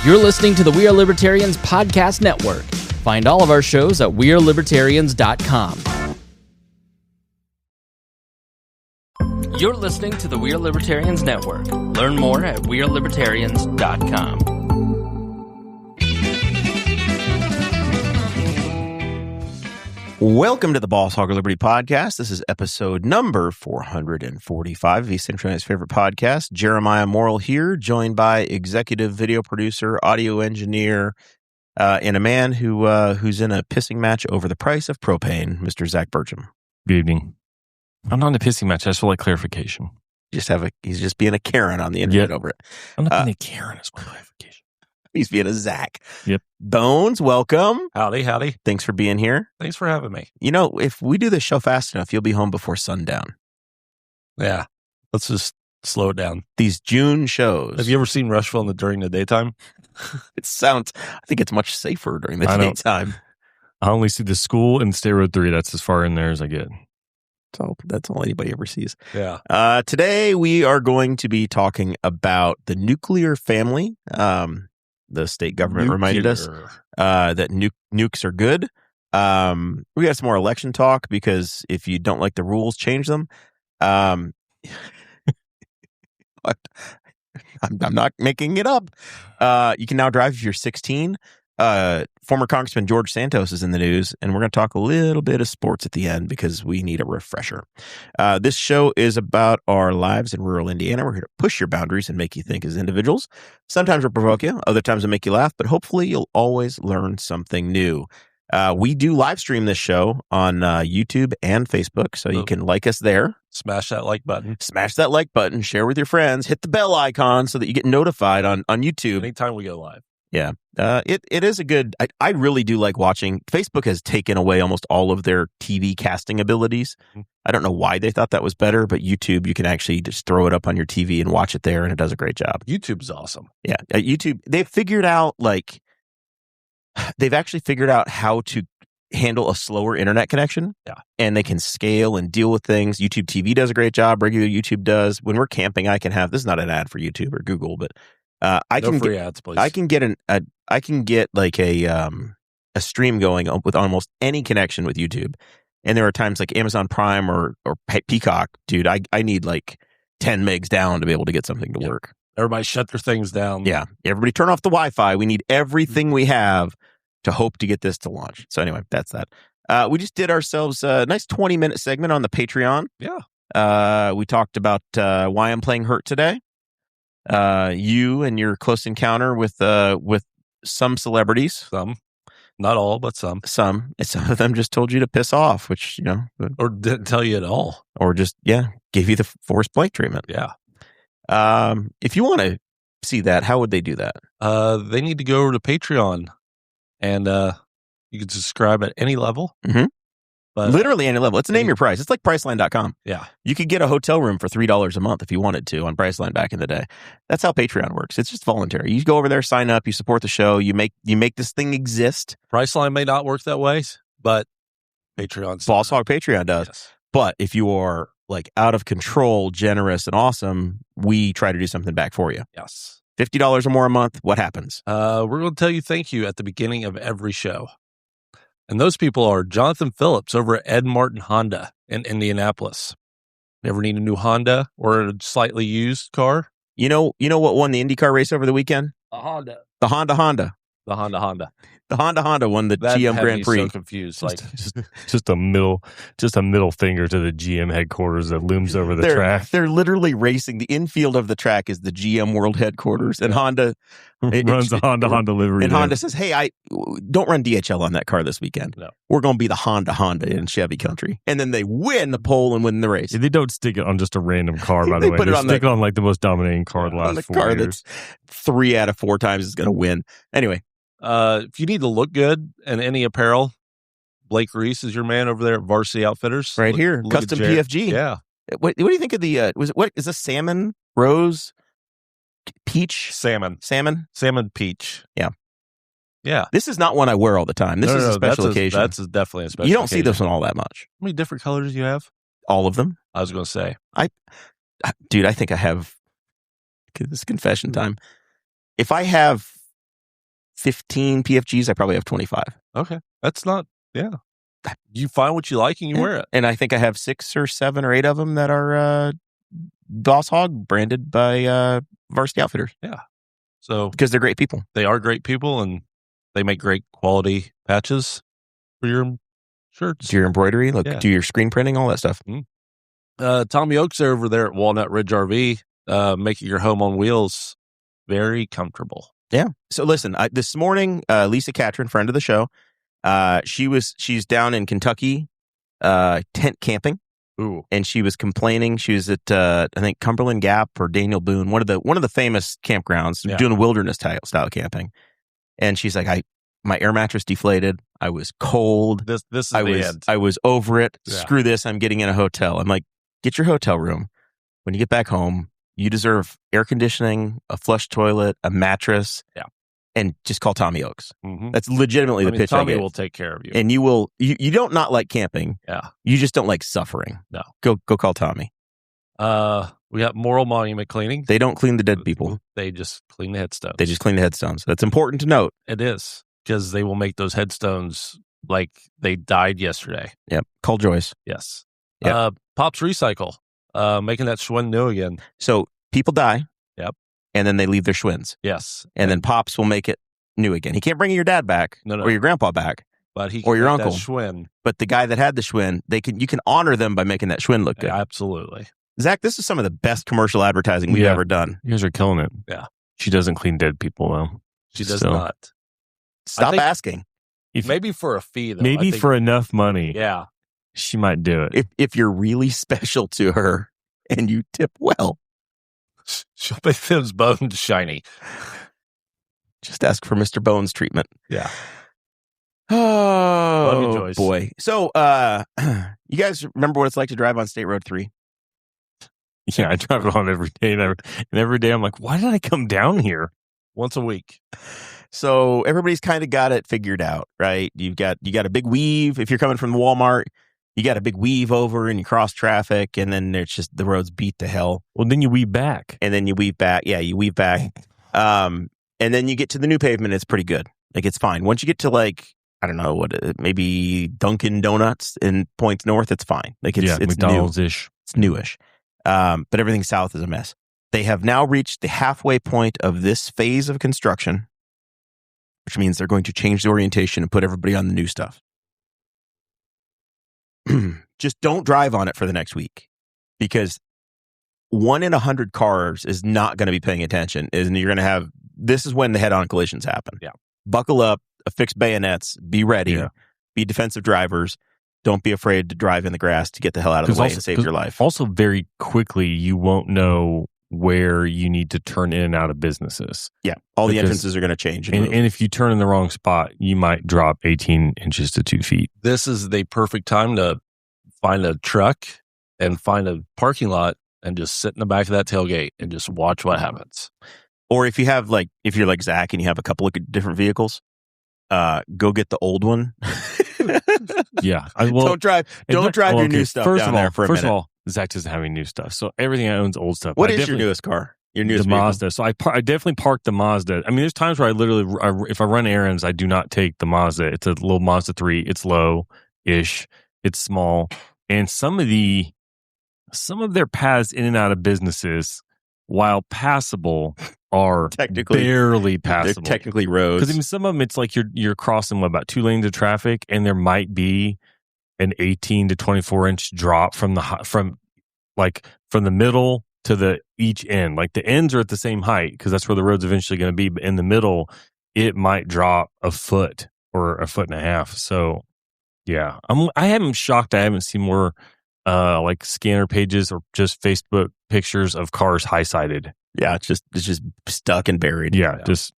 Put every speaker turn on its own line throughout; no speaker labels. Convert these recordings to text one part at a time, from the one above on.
You're listening to the We Are Libertarians Podcast Network. Find all of our shows at wearelibertarians.com. You're listening to the We Are Libertarians Network. Learn more at wearelibertarians.com.
Welcome to the Boss Hog of Liberty podcast. This is episode number 445 of East Central's favorite podcast. Jeremiah Morrill here, joined by executive video producer, audio engineer, and a man who's in a pissing match over the price of propane, Mr. Zach Burcham.
Good evening. I'm not in a pissing match. I just would like clarification.
He's just being a Karen on the internet over it.
I'm not being a Karen. It's one clarification.
He's being a Zach.
Yep.
Bones, welcome.
Howdy.
Thanks for being here.
Thanks for having me.
You know, if we do this show fast enough, you'll be home before sundown.
Yeah. Let's just slow it down.
These June shows.
Have you ever seen Rushville during the daytime?
I think it's much safer during the daytime.
I only see the school and State Road 3. That's as far in there as I get.
So that's all anybody ever sees.
Yeah.
Today we are going to be talking about the nuclear family. The state government reminded us that nukes are good. We got some more election talk because if you don't like the rules, change them. I'm not making it up. You can now drive if you're 16. Former Congressman George Santos is in the news, and we're going to talk a little bit of sports at the end because we need a refresher. This show is about our lives in rural Indiana. We're here to push your boundaries and make you think as individuals. Sometimes we'll provoke you, other times we'll make you laugh, but hopefully you'll always learn something new. We do live stream this show on YouTube and Facebook, so you can like us there.
Smash that like button.
Smash that like button, share with your friends, hit the bell icon so that you get notified on YouTube.
Anytime we go live.
Yeah. It is a good, I really do like watching. Facebook has taken away almost all of their TV casting abilities. I don't know why they thought that was better, but YouTube, you can actually just throw it up on your TV and watch it there, and it does a great job.
YouTube's awesome.
Yeah. YouTube, they've actually figured out how to handle a slower internet connection.
Yeah.
And they can scale and deal with things. YouTube TV does a great job. Regular YouTube does. When we're camping, I can have, this is not an ad for YouTube or Google, but
free ads, please.
I can get like a stream going with almost any connection with YouTube. And there are times like Amazon Prime or Peacock, dude, I need like 10 megs down to be able to get something to work.
Everybody shut their things down.
Yeah. Everybody turn off the Wi-Fi. We need everything we have to hope to get this to launch. So anyway, that's that. We just did ourselves a nice 20-minute segment on the Patreon.
Yeah.
We talked about why I'm playing Hurt today. You and your close encounter with some celebrities.
Some. Not all, but some.
Some of them just told you to piss off, which, you know.
Or didn't tell you at all.
Or just, gave you the Forrest Blake treatment.
Yeah.
If you want to see that, how would they do that?
They need to go over to Patreon, and you can subscribe at any level.
Mm-hmm.
But
literally any level. It's name your price. It's like Priceline.com.
Yeah.
You could get a hotel room for $3 a month if you wanted to on Priceline back in the day. That's how Patreon works. It's just voluntary. You go over there, sign up, you support the show, you make this thing exist.
Priceline may not work that way, but Patreon.
Boss Hog Patreon does. Yes. But if you are like out of control, generous, and awesome, we try to do something back for you.
Yes.
$50 or more a month, what happens?
We're going to tell you thank you at the beginning of every show. And those people are Jonathan Phillips over at Ed Martin Honda in Indianapolis. Ever need a new Honda or a slightly used car?
You know what won the IndyCar race over the weekend?
A Honda.
The Honda.
The Honda.
The Honda won the GM Grand Prix.
So confused.
Just a middle finger to the GM headquarters that looms over the track.
They're literally racing. The infield of the track is the GM World Headquarters, and Honda
runs a Honda livery.
And
there.
Honda says, "Hey, I don't run DHL on that car this weekend.
No.
We're going to be the Honda in Chevy country." And then they win the pole and win the race.
They don't stick it on just a random car, by the way. They stick it on like the most dominating car the last 4 years.
That's 3 out of 4 times is going to win. Anyway.
If you need to look good in any apparel, Blake Reese is your man over there at Varsity Outfitters.
Right here. Custom PFG.
Yeah.
What do you think of the, what is this salmon, rose, peach?
Salmon peach.
Yeah.
Yeah.
This is not one I wear all the time. This is a special occasion.
That's definitely a special occasion.
You don't see this one all that much.
How many different colors do you have?
All of them.
I was going to say.
Dude, I think I have, this is confession time. If I have 15 PFGs. I probably have 25.
Okay. That's not, yeah. You find what you like and you wear it.
And I think I have 6 or 7 or 8 of them that are Boss Hog branded by Varsity Outfitters.
Yeah. So
because they're great people.
They are great people, and they make great quality patches for your shirts.
Do your embroidery, do your screen printing, all that stuff.
Tommy Oaks over there at Walnut Ridge RV, making your home on wheels very comfortable.
Yeah. So listen, this morning, Lisa Catron, friend of the show, she's down in Kentucky, tent camping.
Ooh.
And she was complaining. She was at I think Cumberland Gap or Daniel Boone, one of the famous campgrounds, doing wilderness style camping. And she's like, my air mattress deflated. I was cold.
This is the end.
I was over it.
Yeah.
Screw this. I'm getting in a hotel. I'm like, get your hotel room. When you get back home, you deserve air conditioning, a flush toilet, a mattress.
Yeah.
And just call Tommy Oaks.
Mm-hmm.
That's legitimately the pitch
Tommy
I get.
will take care of you.
And you don't not like camping.
Yeah.
You just don't like suffering.
No.
Go call Tommy.
We got Moral Monument Cleaning.
They don't clean the dead people.
They just clean the headstones.
They just clean the headstones. That's important to note.
It is, because they will make those headstones like they died yesterday.
Yep. Call Joyce.
Yes.
Yep.
Pops Recycle, making that Schwinn new again.
So people die.
Yep.
And then they leave their Schwinns.
Yes.
And then Pops will make it new again. He can't bring your dad back or your grandpa back.
But he
or your uncle.
That Schwinn.
But the guy that had the Schwinn, you can honor them by making that Schwinn look good.
Yeah, absolutely.
Zach, this is some of the best commercial advertising we've ever done.
You guys are killing it.
Yeah.
She doesn't clean dead people, though.
She does not.
Stop asking.
Maybe for a fee, though.
Maybe for enough money.
Yeah.
She might do it.
If you're really special to her and you tip well,
she'll make those bones shiny.
Just ask for Mr. Bones treatment.
Yeah.
Oh,
love you, Joyce.
Boy. So, you guys remember what it's like to drive on State Road 3?
Yeah, I drive it on every day. And every day I'm like, why did I come down here?
Once a week.
So everybody's kind of got it figured out, right? You got a big weave. If you're coming from Walmart, you got a big weave over and you cross traffic, and then it's just the road's beat to hell.
Well, then you weave back.
And then you weave back. Yeah, you weave back. And then you get to the new pavement. It's pretty good. Like, it's fine. Once you get to, like, I don't know, maybe Dunkin' Donuts in Points North, it's fine. Like, it's
McDonald's-ish.
It's newish. But everything south is a mess. They have now reached the halfway point of this phase of construction, which means they're going to change the orientation and put everybody on the new stuff. Just don't drive on it for the next week, because 1 in 100 cars is not going to be paying attention. And you're going to have, this is when the head-on collisions happen.
Yeah.
Buckle up, affix bayonets, be ready, be defensive drivers. Don't be afraid to drive in the grass to get the hell out of the way and save your life.
Also, very quickly, you won't know where you need to turn in and out of businesses.
Yeah. All the entrances are going to change.
And if you turn in the wrong spot, you might drop 18 inches to 2 feet.
This is the perfect time to find a truck and find a parking lot and just sit in the back of that tailgate and just watch what happens.
Or if you're like Zach and you have a couple of different vehicles, go get the old one.
Yeah.
Don't drive your new stuff down there for a minute.
First of all, Zach doesn't have any new stuff. So everything I own is old stuff.
What is your newest car? Your newest
vehicle?
Mazda.
So I definitely park the Mazda. I mean, there's times where if I run errands, I do not take the Mazda. It's a little Mazda 3. It's low-ish. It's small. And some of their paths in and out of businesses, while passable, are barely passable.
They're technically roads.
Because I mean, some of them, it's like you're crossing about 2 lanes of traffic, and there might be an 18 to 24 inch drop from the middle to each end. Like, the ends are at the same height because that's where the road's eventually going to be. But in the middle, it might drop a foot or a foot and a half. So yeah, I am shocked I haven't seen more like scanner pages or just Facebook pictures of cars high-sided.
Yeah, it's just stuck and buried.
Yeah. Just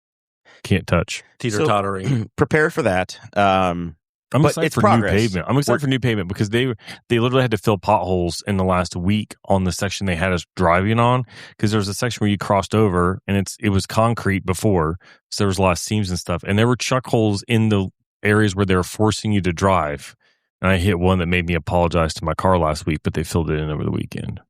can't touch.
Teeter-tottering.
So, prepare for that.
I'm excited for
progress.
new pavement. I'm excited for new pavement because they literally had to fill potholes in the last week on the section they had us driving on, because there was a section where you crossed over and it was concrete before, so there was a lot of seams and stuff, and there were chuck holes in the areas where they were forcing you to drive. And I hit one that made me apologize to my car last week, but they filled it in over the weekend.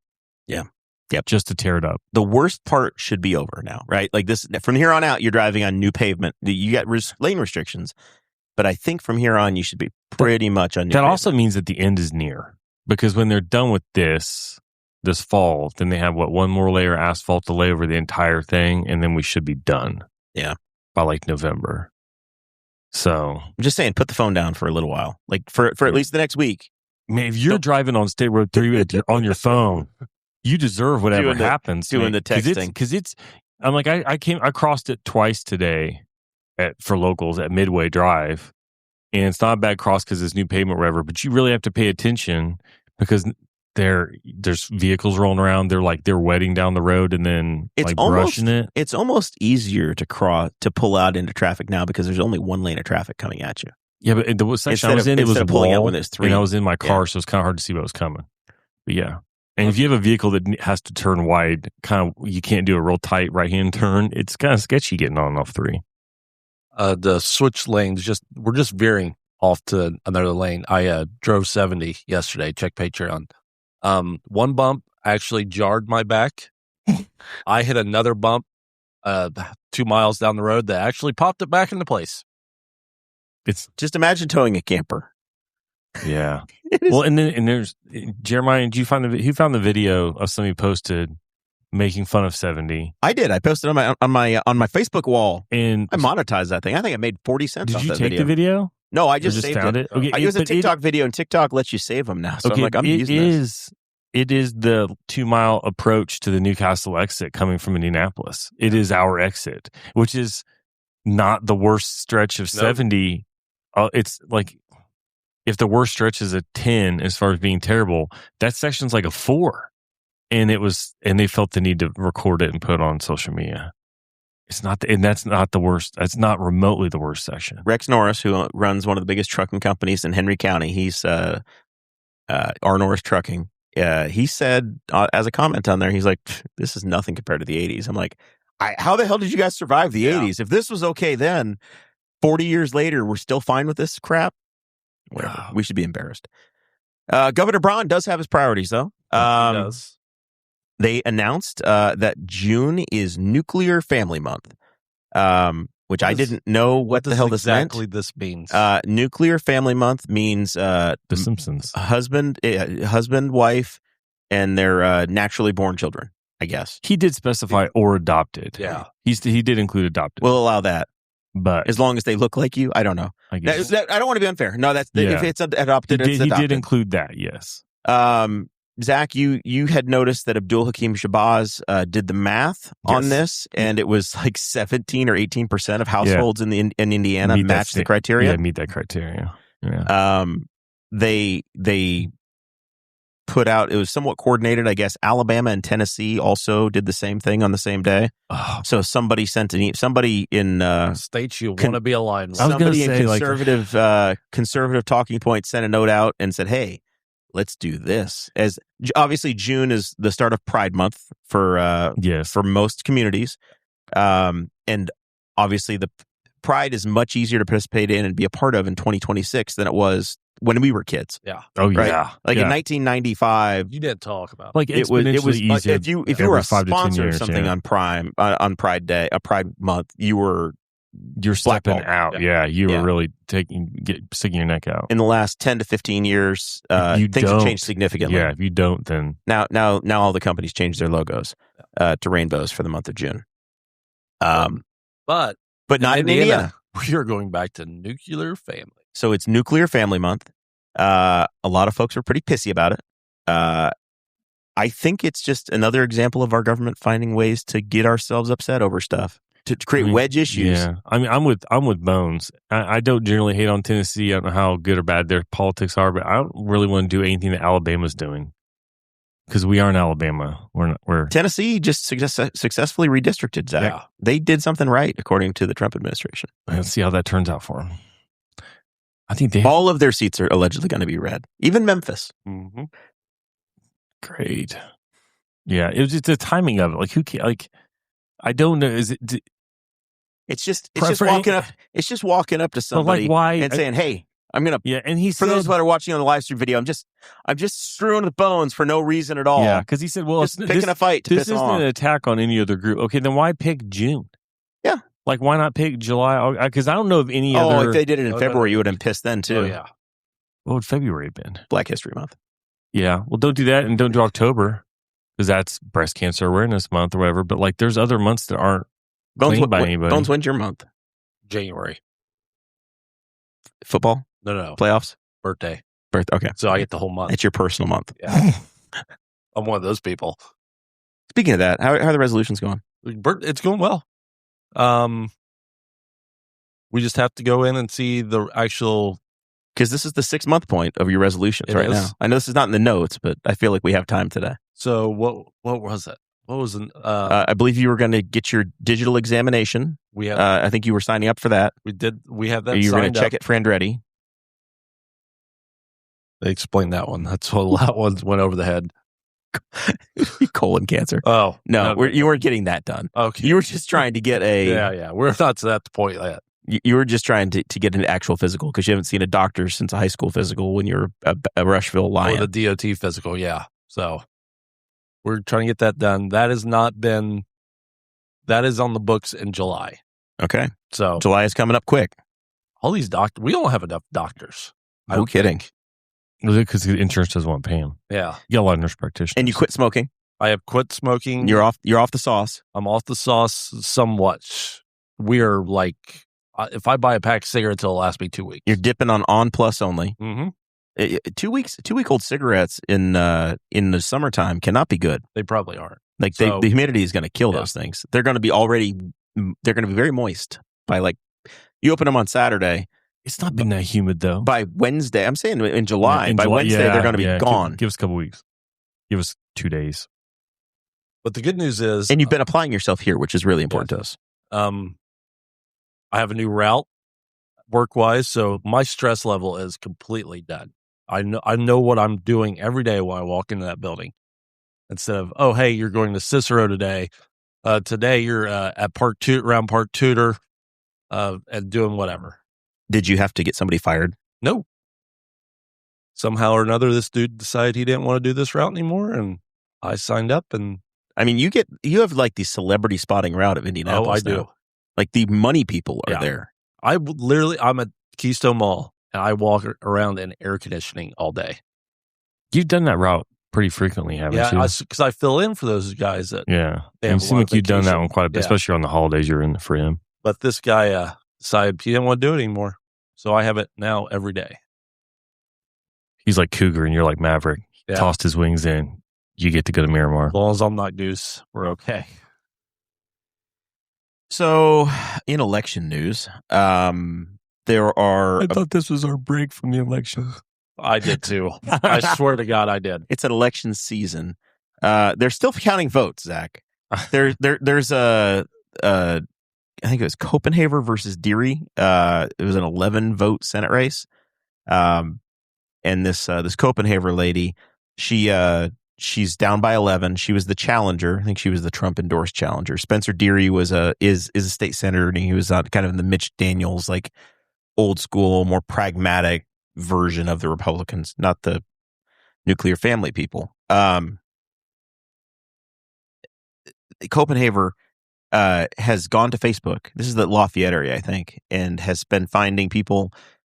Yeah. Yep.
just to tear it up.
The worst part should be over now, right? Like this, from here on out, you're driving on new pavement. You got lane restrictions, but I think from here on, you should be pretty much on new
That
pavement.
also means that the end is near, because when they're done with this fall, then they have one more layer of asphalt to lay over the entire thing, and then we should be done.
Yeah.
By like November. So
I'm just saying, put the phone down for a little while, like for at least the next week.
Man, if you're driving on State Road 3 on your phone, you deserve whatever happens.
Doing the texting.
Because I'm like, I crossed it twice today for locals at Midway Drive. And it's not a bad cross because it's new pavement or whatever, but you really have to pay attention because there's vehicles rolling around. They're wetting down the road and then brushing it.
It's almost easier to pull out into traffic now because there's only one lane of traffic coming at you.
Yeah, but the section I was in, it was a
pulling out
wall,
when there's three.
and I was in my car, so it's kind of hard to see what was coming. But yeah. And if you have a vehicle that has to turn wide, you can't do a real tight right-hand turn, it's kind of sketchy getting on and off 3.
The switch lanes, we're just veering off to another lane. I drove 70 yesterday, check Patreon. One bump actually jarred my back. I hit another bump 2 miles down the road that actually popped it back into place.
It's just imagine towing a camper.
Yeah. Well, and there's Jeremiah. Who found the video of somebody posted making fun of 70?
I did. I posted on my Facebook wall,
and
I monetized that thing. I think I made 40 cents.
Did you take the video?
No, I just saved
found it. Okay,
it was a TikTok video, and TikTok lets you save them now. So
okay,
I'm using this.
It is the 2-mile approach to the Newcastle exit coming from Indianapolis. It is our exit, which is not the worst stretch of 70. It's like if the worst stretch is a 10 as far as being terrible, that section's like a 4. And they felt the need to record it and put it on social media. It's not, and that's not the worst. That's not remotely the worst section.
Rex Norris, who runs one of the biggest trucking companies in Henry County, he's R. Norris Trucking. He said as a comment on there, he's like, "This is nothing compared to the '80s." I'm like, "How the hell did you guys survive the '80s? If this was okay then, 40 years later, we're still fine with this crap." Whatever. We should be embarrassed. Governor Braun does have his priorities, though.
He does.
They announced that June is Nuclear Family Month, which I didn't know what the hell this meant.
Exactly, this means
Nuclear Family Month means
The Simpsons.
husband, wife, and their naturally born children. I guess
He did specify or adopted.
Yeah.
He did include adopted.
we'll allow that
but
as long as they look like you. I don't know.
I guess
I don't want to be unfair. No, if it's adopted, it's
he
adopted.
did include that. Yes.
Zach, you had noticed that Abdul Hakim Shabazz did the math on this, and it was like 17 or 18% of households in Indiana matched the criteria.
Yeah, meet that criteria. Yeah.
They put out, it was somewhat coordinated, I guess. Alabama and Tennessee also did the same thing on the same day.
Oh.
So somebody sent somebody in
states you want to be aligned with.
Somebody in conservative talking points sent a note out and said, "Hey, let's do this." As obviously June is the start of Pride Month for most communities, and obviously the Pride is much easier to participate in and be a part of in 2026 than it was when we were kids.
Yeah.
Oh
right?
yeah.
Like in 1995,
you didn't talk about
like
it was
easier.
if you were a sponsor of something on Pride Day, a Pride Month, you're
stepping out. Yeah, you were really sticking your neck out.
In the last 10 to 15 years, things have changed significantly.
Yeah, if you don't, then
now all the companies changed their logos to rainbows for the month of June.
But
not in Indiana.
We are going back to nuclear family.
So it's Nuclear Family Month. A lot of folks are pretty pissy about it. I think it's just another example of our government finding ways to get ourselves upset over stuff, to create wedge issues.
Yeah, I mean, I'm with Bones. I don't generally hate on Tennessee. I don't know how good or bad their politics are, but I don't really want to do anything that Alabama's doing because we aren't Alabama. We're
Tennessee just successfully redistricted, Zach.
Yeah.
They did something right, according to the Trump administration.
Let's see how that turns out for them. I think
all of their seats are allegedly going to be red, even Memphis.
Mm-hmm. Great. Yeah, it's the timing of it. Like, who can, like, I don't know. Is it?
It's just walking up. It's just walking up to somebody
why,
and saying, "Hey, I'm gonna.
Yeah, and he
For
said,
those that are watching on the live stream video, I'm just strewing the bones for no reason at all.
yeah, because he said, well,
just picking a fight to
this
piss him
isn't
off.
an attack on any other group. Okay, then why pick June?
Yeah.
Like, why not pick July? Because I don't know of any other.
Oh, if they did it in February, you would have been pissed then too.
Oh, yeah.
What would February have been?
Black History Month.
Yeah. Well, don't do that, and don't do October, because that's Breast Cancer Awareness Month or whatever. But like, there's other months that aren't claimed by anybody.
Bones, when's your month?
January.
Football?
No.
Playoffs?
Birthday.
Okay.
So I get the whole month.
It's your personal month.
Yeah. I'm one of those people.
Speaking of that, how are the resolutions going?
It's going well. We just have to go in and see the actual.
Because this is the 6-month point of your resolutions right now. I know this is not in the notes, but I feel like we have time today.
So what was it? What was an?
I believe you were going to get your digital examination.
We have.
I think you were signing up for that.
We did. We have that.
You were going to check it for Andretti.
They explained that one. That's a lot. Ones went over the head.
Colon cancer.
Oh
no, you weren't getting that done.
Okay,
you were just trying to get a.
Yeah. We're not to that point yet.
You were just trying to get an actual physical because you haven't seen a doctor since a high school physical when you're a Rushville Lion.
Or the DOT physical, yeah. So we're trying to get that done. That is on the books in July.
Okay.
So
July is coming up quick.
All these doctors, we don't have enough doctors.
No kidding.
Because the insurance doesn't want to pay him.
Yeah.
You got a lot of nurse practitioners.
And you quit smoking?
I have quit smoking.
You're off the sauce?
I'm off the sauce somewhat. We are like, if I buy a pack of cigarettes, it'll last me 2 weeks.
You're dipping on plus only.
Mm-hmm.
2 weeks, 2-week-old cigarettes in the summertime cannot be good.
They probably aren't.
Like the humidity is going to kill those things. They're going to be very moist by like, you open them on Saturday.
It's not been that humid though.
By Wednesday, I'm saying in July, Wednesday, they're going to be gone.
Give us a couple weeks. Give us 2 days.
But the good news is,
and you've been applying yourself here, which is really important to us.
I have a new route work-wise, so my stress level is completely done. I know what I'm doing every day when I walk into that building. Instead of, oh, hey, you're going to Cicero today. Today you're at around Park Tudor and doing whatever.
Did you have to get somebody fired?
No. Somehow or another, this dude decided he didn't want to do this route anymore, and I signed up. And
I mean, you have like the celebrity spotting route of Indianapolis.
Oh, I do.
Now. Like the money people are there.
I'm at Keystone Mall, and I walk around in air conditioning all day.
You've done that route pretty frequently, haven't you?
Yeah, because I fill in for those guys that.
Yeah, it seems like you've done that one quite a bit, especially on the holidays. You're in for him.
But this guy decided he didn't want to do it anymore, so I have it now every day.
He's like Cougar, and you're like Maverick.
Yeah.
Tossed his wings in. You get to go to Miramar.
As long as I'm not Goose, we're okay.
So, in election news, there are.
I thought this was our break from the election.
I did too. I swear to God, I did.
It's an election season. They're still counting votes, Zach. There's a. I think it was Copenhagen versus Deary. It was an 11-vote Senate race. And this Copenhagen lady, she's down by 11. She was the challenger. I think she was the Trump endorsed challenger. Spencer Deary is a state senator, and he was kind of in the Mitch Daniels, like old school, more pragmatic version of the Republicans, not the nuclear family people. Copenhagen has gone to Facebook. This is the Lafayette area, I think, and has been finding people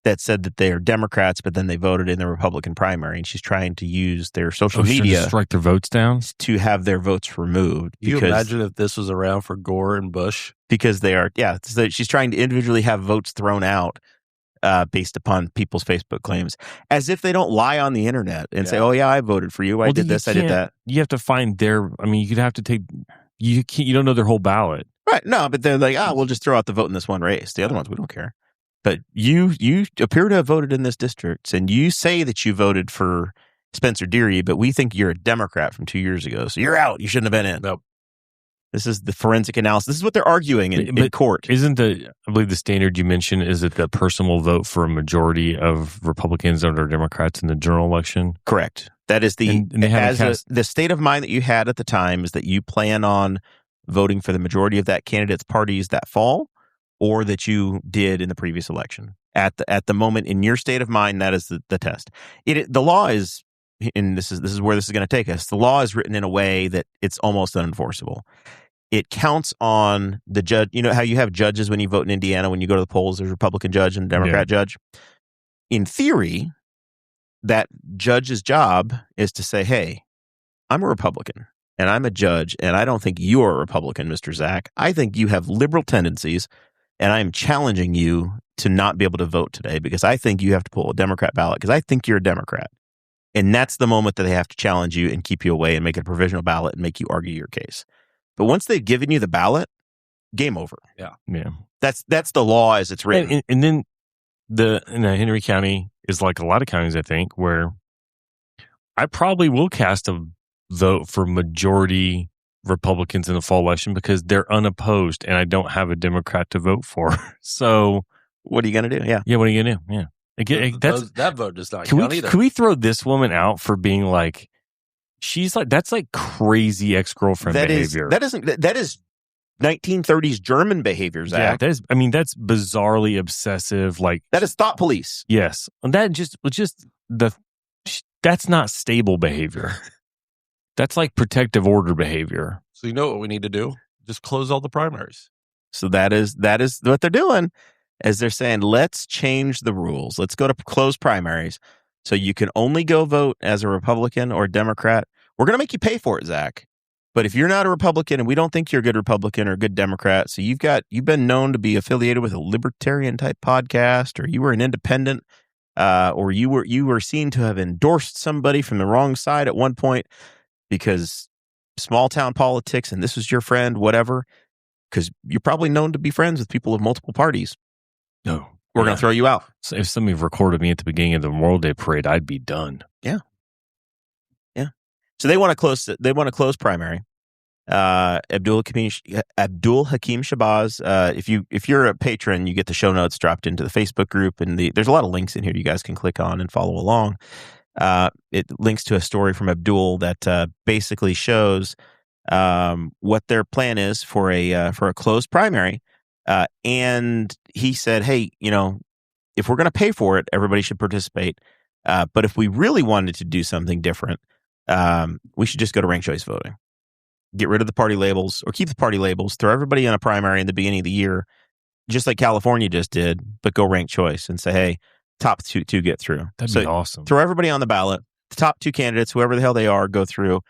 that said that they are Democrats, but then they voted in the Republican primary, and she's trying to use their social media
to strike their votes down,
to have their votes removed.
Can you imagine if this was around for Gore and Bush?
Because they are, so she's trying to individually have votes thrown out based upon people's Facebook claims, as if they don't lie on the internet and say, "Oh yeah, I voted for you. I did this. I did that."
You have to find their. I mean, you'd have to take. You don't know their whole ballot,
right? No, but they're like, we'll just throw out the vote in this one race. The other ones, we don't care. But you appear to have voted in this district, and you say that you voted for Spencer Deary, but we think you're a Democrat from 2 years ago, so you're out. You shouldn't have been in.
Nope.
This is the forensic analysis. This is what they're arguing in court.
Isn't I believe the standard you mentioned is that the person will vote for a majority of Republicans or Democrats in the general election?
Correct. That is the state of mind that you had at the time is that you plan on voting for the majority of that candidate's parties that fall, or that you did in the previous election. at the moment in your state of mind. That is the test. The law is, and this is where this is going to take us. The law is written in a way that it's almost unenforceable. It counts on the judge. You know how you have judges when you vote in Indiana, when you go to the polls, there's a Republican judge and a Democrat judge. In theory, that judge's job is to say, hey, I'm a Republican and I'm a judge, and I don't think you're a Republican, Mr. Zach. I think you have liberal tendencies, and I am challenging you to not be able to vote today because I think you have to pull a Democrat ballot because I think you're a Democrat. And that's the moment that they have to challenge you and keep you away and make it a provisional ballot and make you argue your case. But once they've given you the ballot, game over.
Yeah.
That's the law as it's written.
And then Henry County is like a lot of counties, I think, where I probably will cast a vote for majority Republicans in the fall election because they're unopposed and I don't have a Democrat to vote for. So
what are you going to do? Yeah.
Yeah. What are you going to do? Yeah.
That vote does not count either.
Can we throw this woman out for being like, that's like crazy ex-girlfriend behavior.
That is 1930s German behavior, Zach.
Yeah, that's bizarrely obsessive. Like
that is thought police.
Yes. And that's not stable behavior. That's like protective order behavior.
So you know what we need to do? Just close all the primaries.
So that is what they're doing. As they're saying, let's change the rules. Let's go to closed primaries. So you can only go vote as a Republican or a Democrat. We're going to make you pay for it, Zach. But if you're not a Republican and we don't think you're a good Republican or a good Democrat, so you've been known to be affiliated with a libertarian type podcast, or you were an independent, or you were seen to have endorsed somebody from the wrong side at one point because small town politics and this was your friend, whatever, because you're probably known to be friends with people of multiple parties.
No.
We're going to throw you out.
So if somebody recorded me at the beginning of the Memorial Day parade, I'd be done.
Yeah. Yeah. So they want to close primary. Abdul Hakim Shabazz. If you're a patron, you get the show notes dropped into the Facebook group, and there's a lot of links in here you guys can click on and follow along. It links to a story from Abdul that basically shows what their plan is for a closed primary. And he said, hey, if we're going to pay for it, everybody should participate. But if we really wanted to do something different, we should just go to ranked choice voting. Get rid of the party labels or keep the party labels. Throw everybody in a primary in the beginning of the year, just like California just did, but go ranked choice and say, hey, top two get through.
That'd be awesome.
Throw everybody on the ballot. The top two candidates, whoever the hell they are, go through,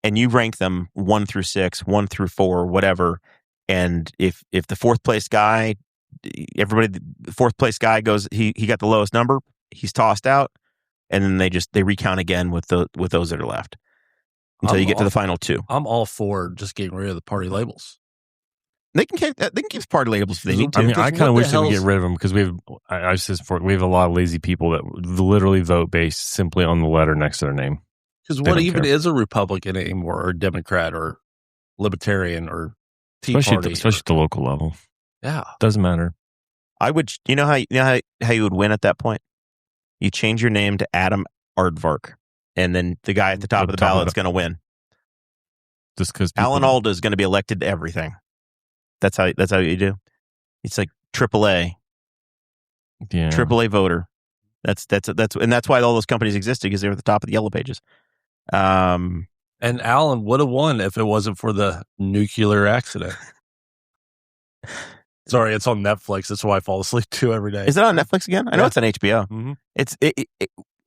and you rank them 1 through 6, 1 through 4, whatever. And if the fourth place guy, the fourth place guy goes, he got the lowest number, he's tossed out, and then they recount again with those that are left until you get to the final 2.
I'm all for just getting rid of the party labels.
They can keep the party labels if they need to.
I mean, I kind of wish they would get rid of them because we have a lot of lazy people that literally vote based simply on the letter next to their name.
Because what even is a Republican anymore, or Democrat, or Libertarian, or Tea Party,
especially at the local level?
Yeah,
doesn't matter.
I would, how you would win at that point. You change your name to Adam Aardvark, and then the guy at the top of the ballot is going to win.
Just because
Alan Alda is going to be elected to everything. That's how you do. It's like AAA.
Yeah.
AAA voter. That's why all those companies existed, because they were at the top of the yellow pages.
And Alan would have won if it wasn't for the nuclear accident. Sorry, it's on Netflix. That's why I fall asleep to every day.
Is it on Netflix again? I know it's on HBO.
Mm-hmm.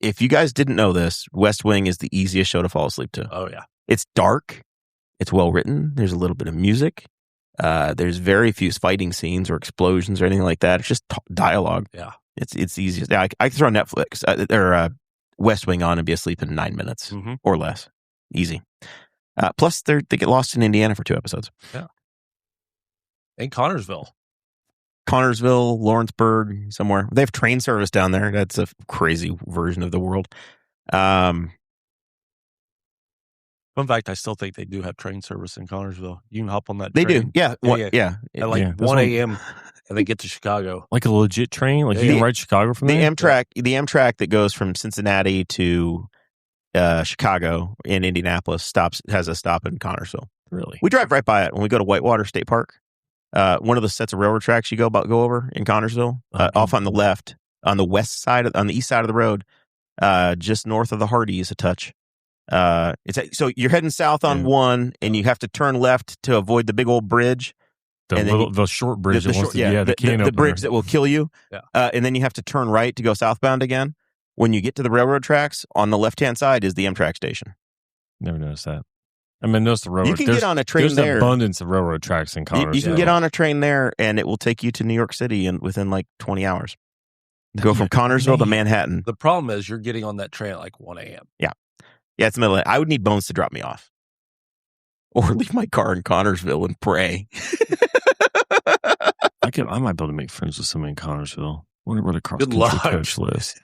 If you guys didn't know this, West Wing is the easiest show to fall asleep to.
Oh yeah.
It's dark. It's well written. There's a little bit of music. There's very few fighting scenes or explosions or anything like that. It's just dialogue.
Yeah.
It's easiest. Yeah, I can throw Netflix or West Wing on and be asleep in 9 minutes or less. Easy. Plus, they get lost in Indiana for 2 episodes.
Yeah. In Connorsville,
Lawrenceburg, somewhere. They have train service down there. That's a crazy version of the world.
In fact, I still think they do have train service in Connorsville. You can hop on that
They
train.
do. Yeah.
At like 1 a.m. and they get to Chicago.
Like a legit train? Like you can ride Chicago from there?
The Amtrak that goes from Cincinnati to Chicago and Indianapolis has a stop in Connorsville.
Really?
We drive right by it when we go to Whitewater State Park. One of the sets of railroad tracks you go over in Connorsville, off on the left, on the west side, on the east side of the road, just north of the Hardee's a touch. So you're heading south on 1, and you have to turn left to avoid the big old bridge.
The short bridge.
The bridge that will kill you.
Yeah.
And then you have to turn right to go southbound again. When you get to the railroad tracks, on the left-hand side is the Amtrak station.
Never noticed that. I mean, notice the railroad.
You can get on a train
there's
there.
There's abundance of railroad tracks in Connersville.
You can get on a train there, and it will take you to New York City within like 20 hours. Go from Connersville to Manhattan.
The problem is you're getting on that train at like 1 a.m.
Yeah, it's the middle. I would need Bones to drop me off, or leave my car in Connersville and pray.
I might be able to make friends with somebody in Connersville. I wonder where the cross
Good
country
luck.
coach lives.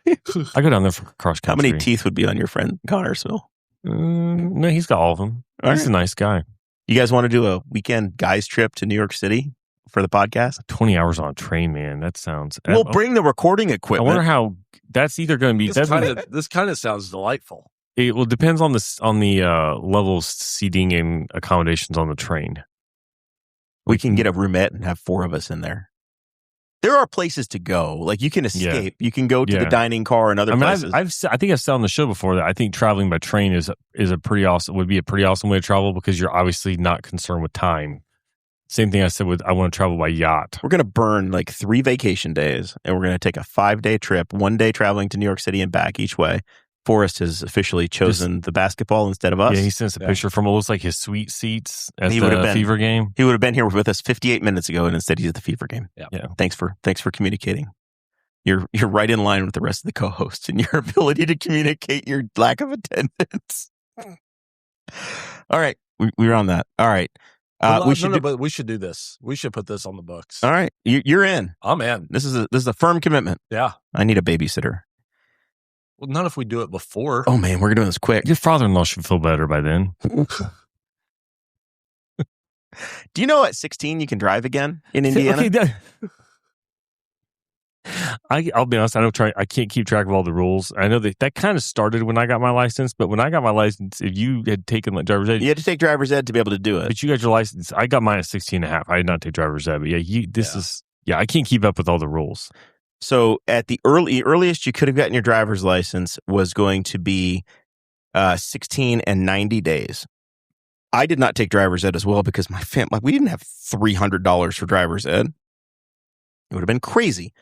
I go down there for cross
How
country.
many teeth would be on your friend in Connersville?
No, he's got all of them.
All
He's
right.
a nice guy.
You guys want to do a weekend guys trip to New York City for the podcast?
20 hours on a train, man. That sounds.
We'll bring the recording
I
equipment.
wonder how that's either going to be.
This kind of sounds delightful.
It will depends on the level of seating and accommodations on the train.
We can get a roomette and have 4 of us in there. There are places to go. Like you can escape. You can go to the dining car and other places.
I think I've said on the show before that I think traveling by train would be a pretty awesome way to travel because you're obviously not concerned with time. Same thing I said with I want to travel by yacht.
We're going to burn like 3 vacation days, and we're going to take a 5-day trip, 1 day traveling to New York City and back each way. Forrest has officially chosen the basketball instead of us.
Yeah, he sent us a picture from what looks like his sweet seats at
He would have
the
been-
Fever game.
He would have been here with us 58 minutes ago, and instead he's at the Fever game.
Yeah.
Thanks for communicating. You're right in line with the rest of the co-hosts in your ability to communicate your lack of attendance. All right, we're on that. All right,
But we should do this. We should put this on the books.
All right, you're in.
I'm in.
This is a firm commitment.
Yeah.
I need a babysitter.
Well, not if we do it before.
Oh man, we're doing this quick.
Your father-in-law should feel better by then.
Do you know at 16 you can drive again in Indiana?
Okay, I'll be honest. I can't keep track of all the rules. I know that kind of started when I got my license, but when I got my license, if you had taken like driver's ed,
You had to take driver's ed to be able to do it.
but you got your license. I got mine at 16 and a half. I did not take driver's ed, but I can't keep up with all the rules.
So at the earliest you could have gotten your driver's license was going to be 16 and 90 days. I did not take driver's ed as well because my family, we didn't have $300 for driver's ed. It would have been crazy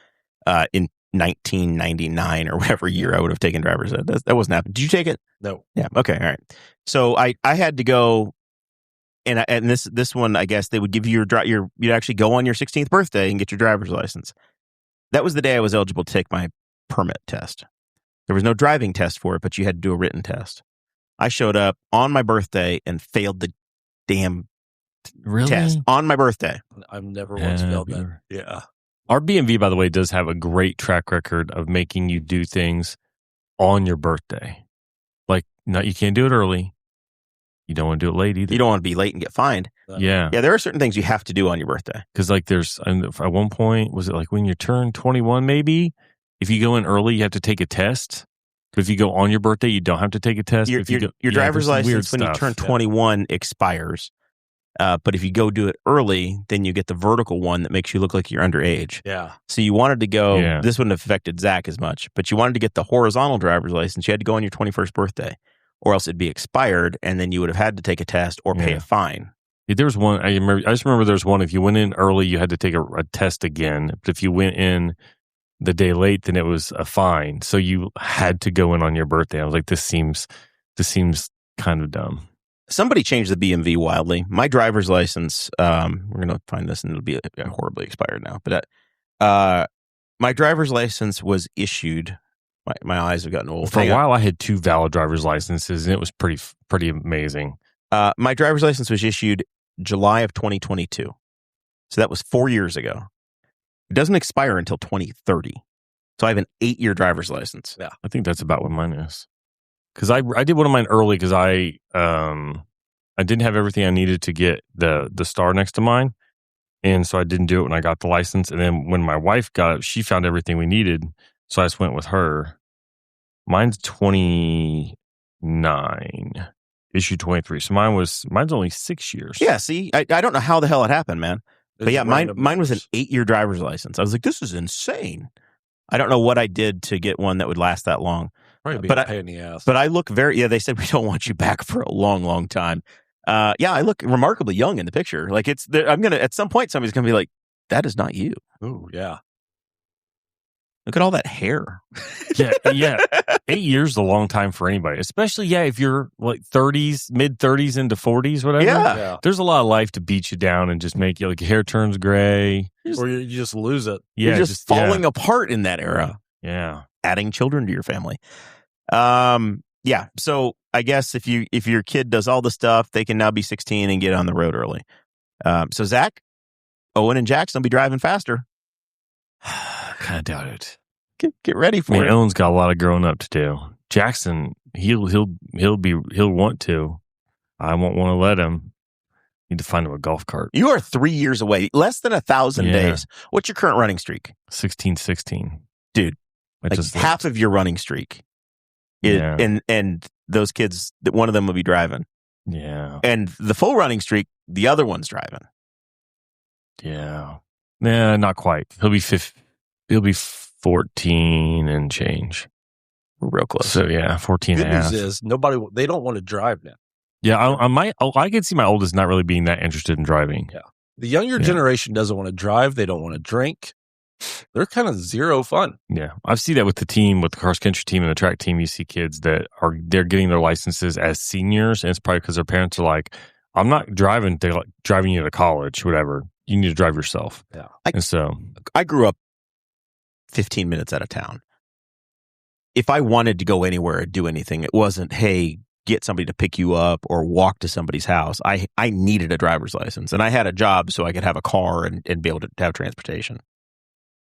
in 1999 or whatever year I would have taken driver's ed. That wasn't happening. Did you take it?
No.
Yeah. Okay. All right. So I had to go, and this one, I guess they would give you you'd actually go on your 16th birthday and get your driver's license. That was the day I was eligible to take my permit test. There was no driving test for it, but you had to do a written test. I showed up on my birthday and failed the damn test on my birthday.
I've never once failed that. Yeah.
Our BMV, by the way, does have a great track record of making you do things on your birthday. Like, no, you can't do it early. You don't want to do it late either.
You don't want to be late and get fined.
Yeah.
Yeah, there are certain things you have to do on your birthday.
Because like there's, at one point, was it like when you turn 21 maybe? If you go in early, you have to take a test. But if you go on your birthday, you don't have to take a test.
Your driver's license, when you turn 21, expires. But if you go do it early, then you get the vertical one that makes you look like you're underage.
Yeah.
So you wanted to go,
Yeah.
this wouldn't have affected Zach as much, but you wanted to get the horizontal driver's license. You had to go on your 21st birthday, or else it'd be expired, and then you would have had to take a test or pay a fine.
Yeah, there was one, I just remember there was one, if you went in early, you had to take a test again. But if you went in the day late, then it was a fine. So you had to go in on your birthday. I was like, this seems kind of dumb.
Somebody changed the BMV wildly. My driver's license, we're going to find this and it'll be horribly expired now. But my driver's license was issued. My eyes have gotten old.
For a while, I had 2 valid driver's licenses, and it was pretty amazing.
My driver's license was issued July of 2022. So that was 4 years ago. It doesn't expire until 2030. So I have an 8-year driver's license.
Yeah.
I think that's about what mine is. Because I did one of mine early because I didn't have everything I needed to get the star next to mine. And so I didn't do it when I got the license. And then when my wife got it, she found everything we needed. So I just went with her. Mine's 29, issue 23. So mine's only 6 years.
Yeah, see, I don't know how the hell it happened, man. But
It's
yeah, mine
random
was an
numbers.
8-year driver's license. I was like, this is insane. I don't know what I did to get one that would last that long.
Probably be
But
a pain in the ass.
But I look they said we don't want you back for a long, long time. I look remarkably young in the picture. Like at some point, somebody's going to be like, that is not you.
Oh, yeah.
Look at all that hair.
Yeah. 8 years is a long time for anybody, especially, if you're like 30s, mid 30s into 40s, whatever.
Yeah.
There's a lot of life to beat you down and just make you, like, your hair turns gray.
Or you just lose it.
Yeah.
You're just falling apart in that era.
Yeah.
Adding children to your family. So I guess if your kid does all the stuff, they can now be 16 and get on the road early. So Zach, Owen, and Jackson will be driving faster.
Kind of doubt it.
Get ready for it.
Owen's got a lot of growing up to do. Jackson, he'll want to. I won't want to let him. Need to find him a golf cart.
You are 3 years away, less than 1,000
Yeah.
days. What's your current running streak?
16.
Dude,
I
like
just
half of your running streak. And those kids, one of them will be driving.
Yeah.
And the full running streak, the other one's driving.
Yeah. Nah, not quite. He'll be 14 and change.
We're real close.
So 14
Good
and a half.
news is they don't want to drive now.
Yeah, I could see my oldest not really being that interested in driving.
Yeah. The younger generation doesn't want to drive. They don't want to drink. They're kind of zero fun.
Yeah. I see that with the team, with the cross country team and the track team. You see kids they're getting their licenses as seniors, and it's probably because their parents are like, I'm not driving you to college, whatever. You need to drive yourself.
Yeah.
And so
I grew up 15 minutes out of town. If I wanted to go anywhere or do anything, it wasn't, hey, get somebody to pick you up or walk to somebody's house. I needed a driver's license, and I had a job so I could have a car and be able to have transportation.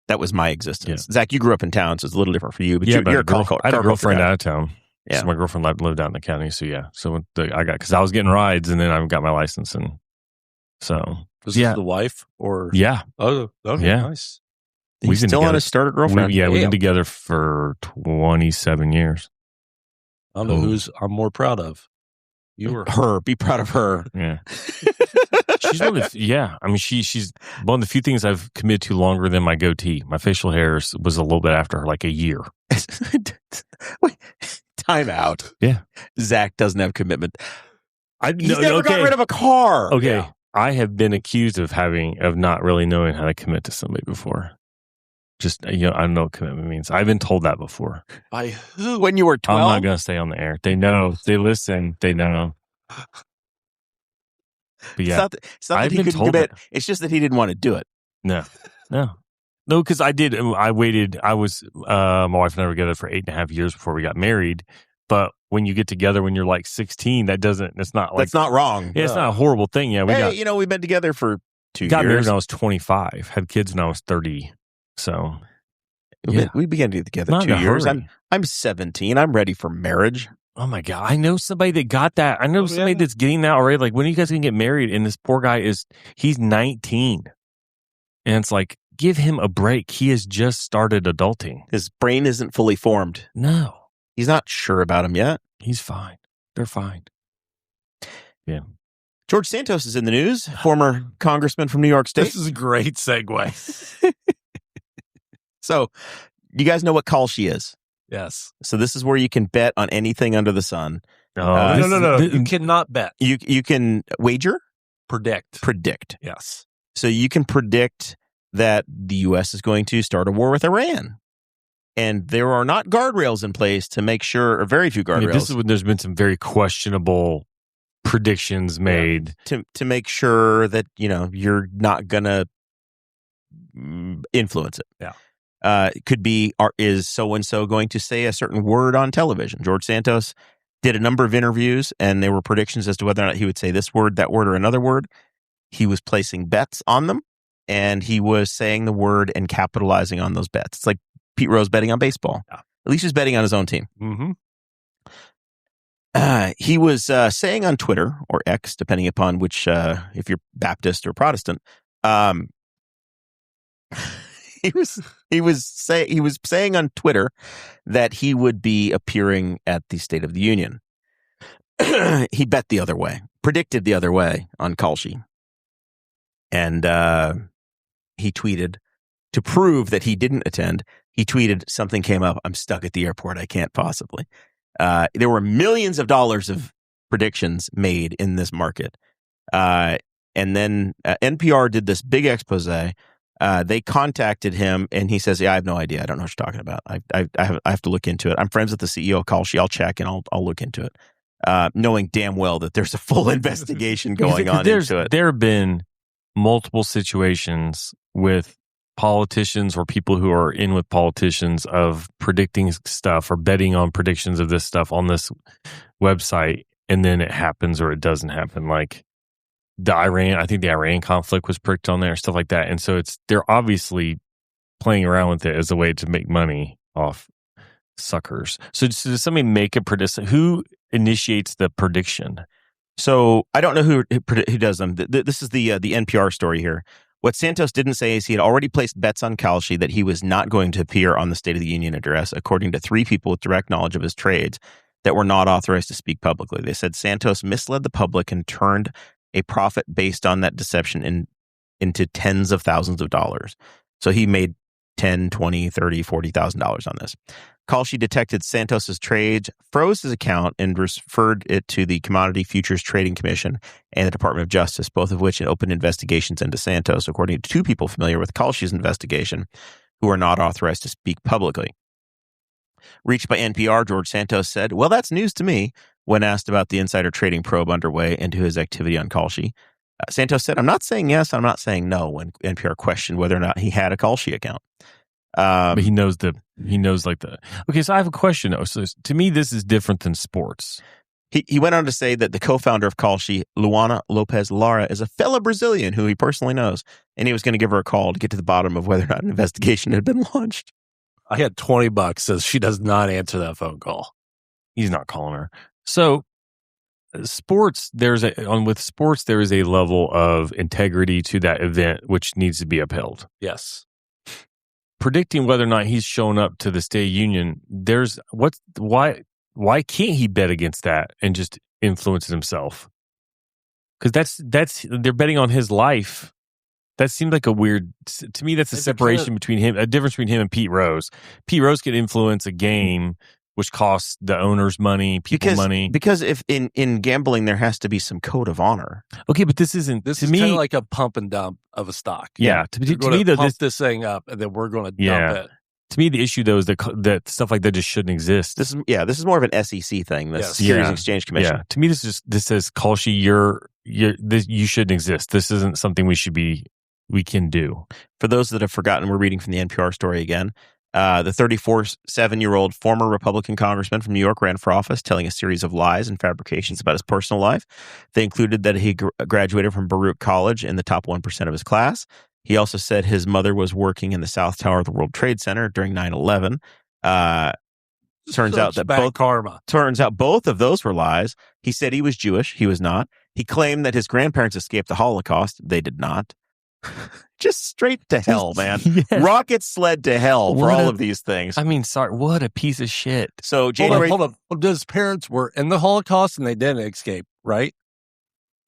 That was my existence.
Yeah.
Zach, you grew up in town, so it's a little different for you. But
I
you're
had a girlfriend out of town.
Yeah.
So my girlfriend lived out in the county. So so because I was getting rides, and then I got my license, and so
Was this the wife or?
Yeah.
Oh, okay,
Yeah.
nice.
He's still on his starter girlfriend.
We've been together for 27 years.
I don't know who's I'm more proud of. You or
her. Be proud of her.
Yeah. She's one of the, I mean, she's one of the few things I've committed to longer than my goatee. My facial hair was a little bit after her, like a year.
Wait, time out.
Yeah.
Zach doesn't have commitment. He's
never
never got rid of a car.
Okay.
Yeah.
I have been accused of not really knowing how to commit to somebody before. Just, I don't know what commitment means. I've been told that before.
By who? When you were 12?
I'm not going to stay on the air. They know. They listen. They know. But yeah.
It's not that he couldn't commit. It's just that he didn't want to do it.
No, because I did. I waited. My wife and I were together for 8.5 years before we got married. But when you get together when you're like 16, that's not wrong. Yeah, it's not a horrible thing. Yeah,
we've been together for 2 years.
Got married when I was 25. Had kids when I was 30. So
we began to get together 2 years. I'm 17. I'm ready for marriage.
Oh my God. I know somebody that got that. I know somebody that's getting that already. Like, when are you guys going to get married? And this poor guy he's 19. And it's like, give him a break. He has just started adulting.
His brain isn't fully formed.
No.
He's not sure about him yet.
He's fine. They're fine. Yeah.
George Santos is in the news, former congressman from New York State.
This is a great segue.
So, you guys know what Kalshi is?
Yes.
So this is where you can bet on anything under the sun.
No. You cannot bet.
You can wager?
Predict.
Yes. So you can predict that the U.S. is going to start a war with Iran. And there are not guardrails in place to make sure, or very few guardrails.
This is when there's been some very questionable predictions made.
To make sure that, you're not going to influence it.
Yeah.
It could be, is so-and-so going to say a certain word on television? George Santos did a number of interviews, and there were predictions as to whether or not he would say this word, that word, or another word. He was placing bets on them, and he was saying the word and capitalizing on those bets. It's like Pete Rose betting on baseball. Yeah. At least he's betting on his own team.
Mm-hmm.
He was saying on Twitter, or X, depending upon which, if you're Baptist or Protestant, He was saying on Twitter that he would be appearing at the State of the Union. He bet the other way, predicted the other way on Kalshi. And he tweeted, To prove that he didn't attend, he tweeted, "Something came up. I'm stuck at the airport. I can't possibly." There were millions of dollars of predictions made in this market. And then NPR did this big expose. They contacted him, and he says, "Yeah, I have no idea. I don't know what you're talking about. I have to look into it. I'm friends with the CEO of Kalshi. I'll check, and I'll look into it." Knowing damn well that there's a full investigation going on into it.
There have been multiple situations with politicians or people who are in with politicians of predicting stuff or betting on predictions of this stuff on this website, and then it happens or it doesn't happen. Like I think the Iran conflict was pricked on there, stuff like that. And so they're obviously playing around with it as a way to make money off suckers. So does somebody make a prediction? Who initiates the prediction?
So I don't know who does them. This is the NPR story here. What Santos didn't say is he had already placed bets on Kalshi that he was not going to appear on the State of the Union address, according to 3 people with direct knowledge of his trades that were not authorized to speak publicly. They said Santos misled the public and turned a profit based on that deception into tens of thousands of dollars. So he made $10, $20, $30, $40,000 on this. Kalshi detected Santos's trades, froze his account, and referred it to the Commodity Futures Trading Commission and the Department of Justice, both of which had opened investigations into Santos, according to 2 people familiar with Kalshi's investigation who are not authorized to speak publicly. Reached by NPR, George Santos said, "Well, that's news to me," when asked about the insider trading probe underway into his activity on Kalshi. Santos said, "I'm not saying yes, I'm not saying no," when NPR questioned whether or not he had a Kalshi account.
But he knows okay, so I have a question. So to me, this is different than sports.
He went on to say that the co-founder of Kalshi, Luana Lopez Lara, is a fellow Brazilian who he personally knows, and he was going to give her a call to get to the bottom of whether or not an investigation had been launched.
I had $20, says she does not answer that phone call.
He's not calling her. So sports, there is a level of integrity to that event which needs to be upheld.
Yes.
Predicting whether or not he's shown up to the State Union, why can't he bet against that and just influence it himself? Because they're betting on his life. That seemed like to me, that's a separation between him, a difference between him and Pete Rose. Pete Rose could influence a game which costs the owners money, money.
Because if in gambling, there has to be some code of honor.
Okay, but this isn't.
This
to
is
me,
kind of like a pump and dump of a stock.
Yeah, to me, though,
pump this thing up, and then we're going to dump it.
To me, the issue though is that stuff like that just shouldn't exist.
This is more of an SEC thing, the Securities and Exchange Commission.
Yeah, to me, this says Kalshi, you shouldn't exist. This isn't something we can do.
For those that have forgotten, we're reading from the NPR story again. The 37-year-old former Republican congressman from New York ran for office, telling a series of lies and fabrications about his personal life. They included that he graduated from Baruch College in the top 1% of his class. He also said his mother was working in the South Tower of the World Trade Center during 9/11. Turns out both of those were lies. He said he was Jewish. He was not. He claimed that his grandparents escaped the Holocaust. They did not. Just straight to hell, man. Yes. Rocket sled to hell for all of these things.
I mean, sorry, what a piece of shit.
So
Hold up. Well, his parents were in the Holocaust and they didn't escape, right?